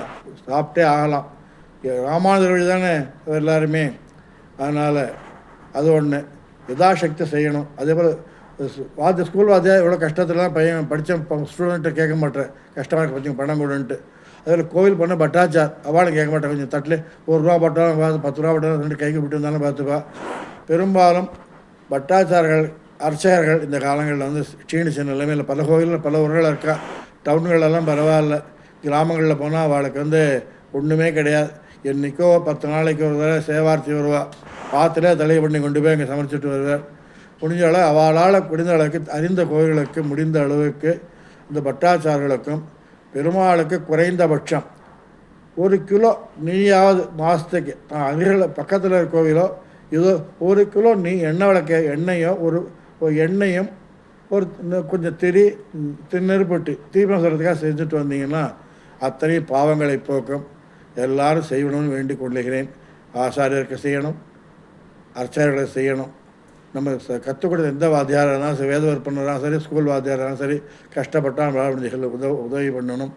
சாப்பிட்டே ஆகலாம். ராமானுஜர் வழி தானே எல்லாருமே. அதனால் அது ஒன்று யதாசக்தி செய்யணும். அதே போல் ஸ்கூல் வாத்தியா எவ்வளோ கஷ்டத்தில் தான் பையன் படித்த ஸ்டூடெண்ட்டை கேட்க மாட்டேன், கஷ்டமாக இருக்க கொஞ்சம் பணம் கொடுன்ட்டு. அதில் கோவில் பண்ண பட்டாச்சார் அவளும் கேட்க மாட்டேன், கொஞ்சம் தட்டில் 1 ரூபா பட்டாலும் பார்த்து 10 ரூபா பட்டாலும் 2 கைக்கு விட்டு இருந்தாலும் பார்த்துப்பா. பெரும்பாலும் பட்டாச்சார்கள் அர்ச்சகர்கள் இந்த காலங்களில் வந்து க்ஷீணிச்ச நிலைமையில் பல கோவிலில் பல ஊர்கள் இருக்கா. டவுன்களெல்லாம் பரவாயில்ல, கிராமங்களில் போனால் அவளுக்கு ஒன்றுமே கிடையாது. என்றைக்கோ 10 நாளைக்கு ஒரு தடவை சேவார்த்தி வருவா, பாத்திலே தலையை பண்ணி கொண்டு போய் அங்கே சமைச்சிட்டு வருவார். முடிஞ்ச அளவு அவளால் முடிந்த அளவுக்கு அறிந்த கோயில்களுக்கு முடிந்த அளவுக்கு இந்த பட்டாச்சார்களுக்கும் பெருமாளுக்கு குறைந்தபட்சம் 1 கிலோ நெய்யாவது மாதத்துக்கு அருகில் பக்கத்தில் இருக்க கோவிலோ ஏதோ 1 கிலோ எண்ணெய் விளக்க எண்ணெயோ ஒரு எண்ணெயும் ஒரு கொஞ்சம் நெருப்பட்டு தீபம் சொல்கிறதுக்காக செஞ்சுட்டு வந்தீங்கன்னா அத்தனை பாவங்களை போக்கும். எல்லாரும் செய்யணும்னு வேண்டிக் கொள்ளுகிறேன். ஆசாரியருக்கு செய்யணும், அர்ச்சகர்களை செய்யணும். நம்ம கற்றுக் கொடுத்த எந்த வாத்தியாரானாலும் சரி, வேத விற்பனராக சரி, ஸ்கூல் வாத்தியாரானாலும் சரி, கஷ்டப்பட்டால் நம்மளால் உதவி பண்ணணும்.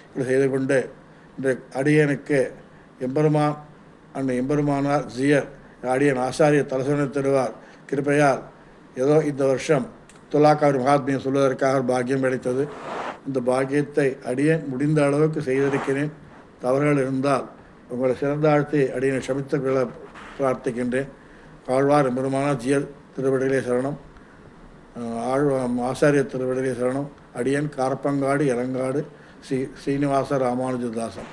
இப்படி செய்து கொண்டு இந்த அடியனுக்கு எம்பெருமானார் ஜியர் அடியன் ஆசாரியர் தலசனை தருவார் கிருப்பையால் ஏதோ இந்த வருஷம் துலாக்காவின் மகாத்மியம் சொல்வதற்காக பாக்கியம் கிடைத்தது. இந்த பாக்கியத்தை அடியன் முடிந்த அளவுக்கு செய்திருக்கிறேன். தவறுகள் இருந்தால் உங்களை சிறந்தாழ்த்தி அடியனை சமித்துக்களை பிரார்த்திக்கின்றேன். ஆழ்வார் எம்பெருமானார் ஜியர் திருவடிகளே சரணம். ஆசாரியர் திருவடிகளே சரணம். அடியன் காரப்பங்காடு இளங்காடு ஸ்ரீனிவாச ராமானுஜதாசன்.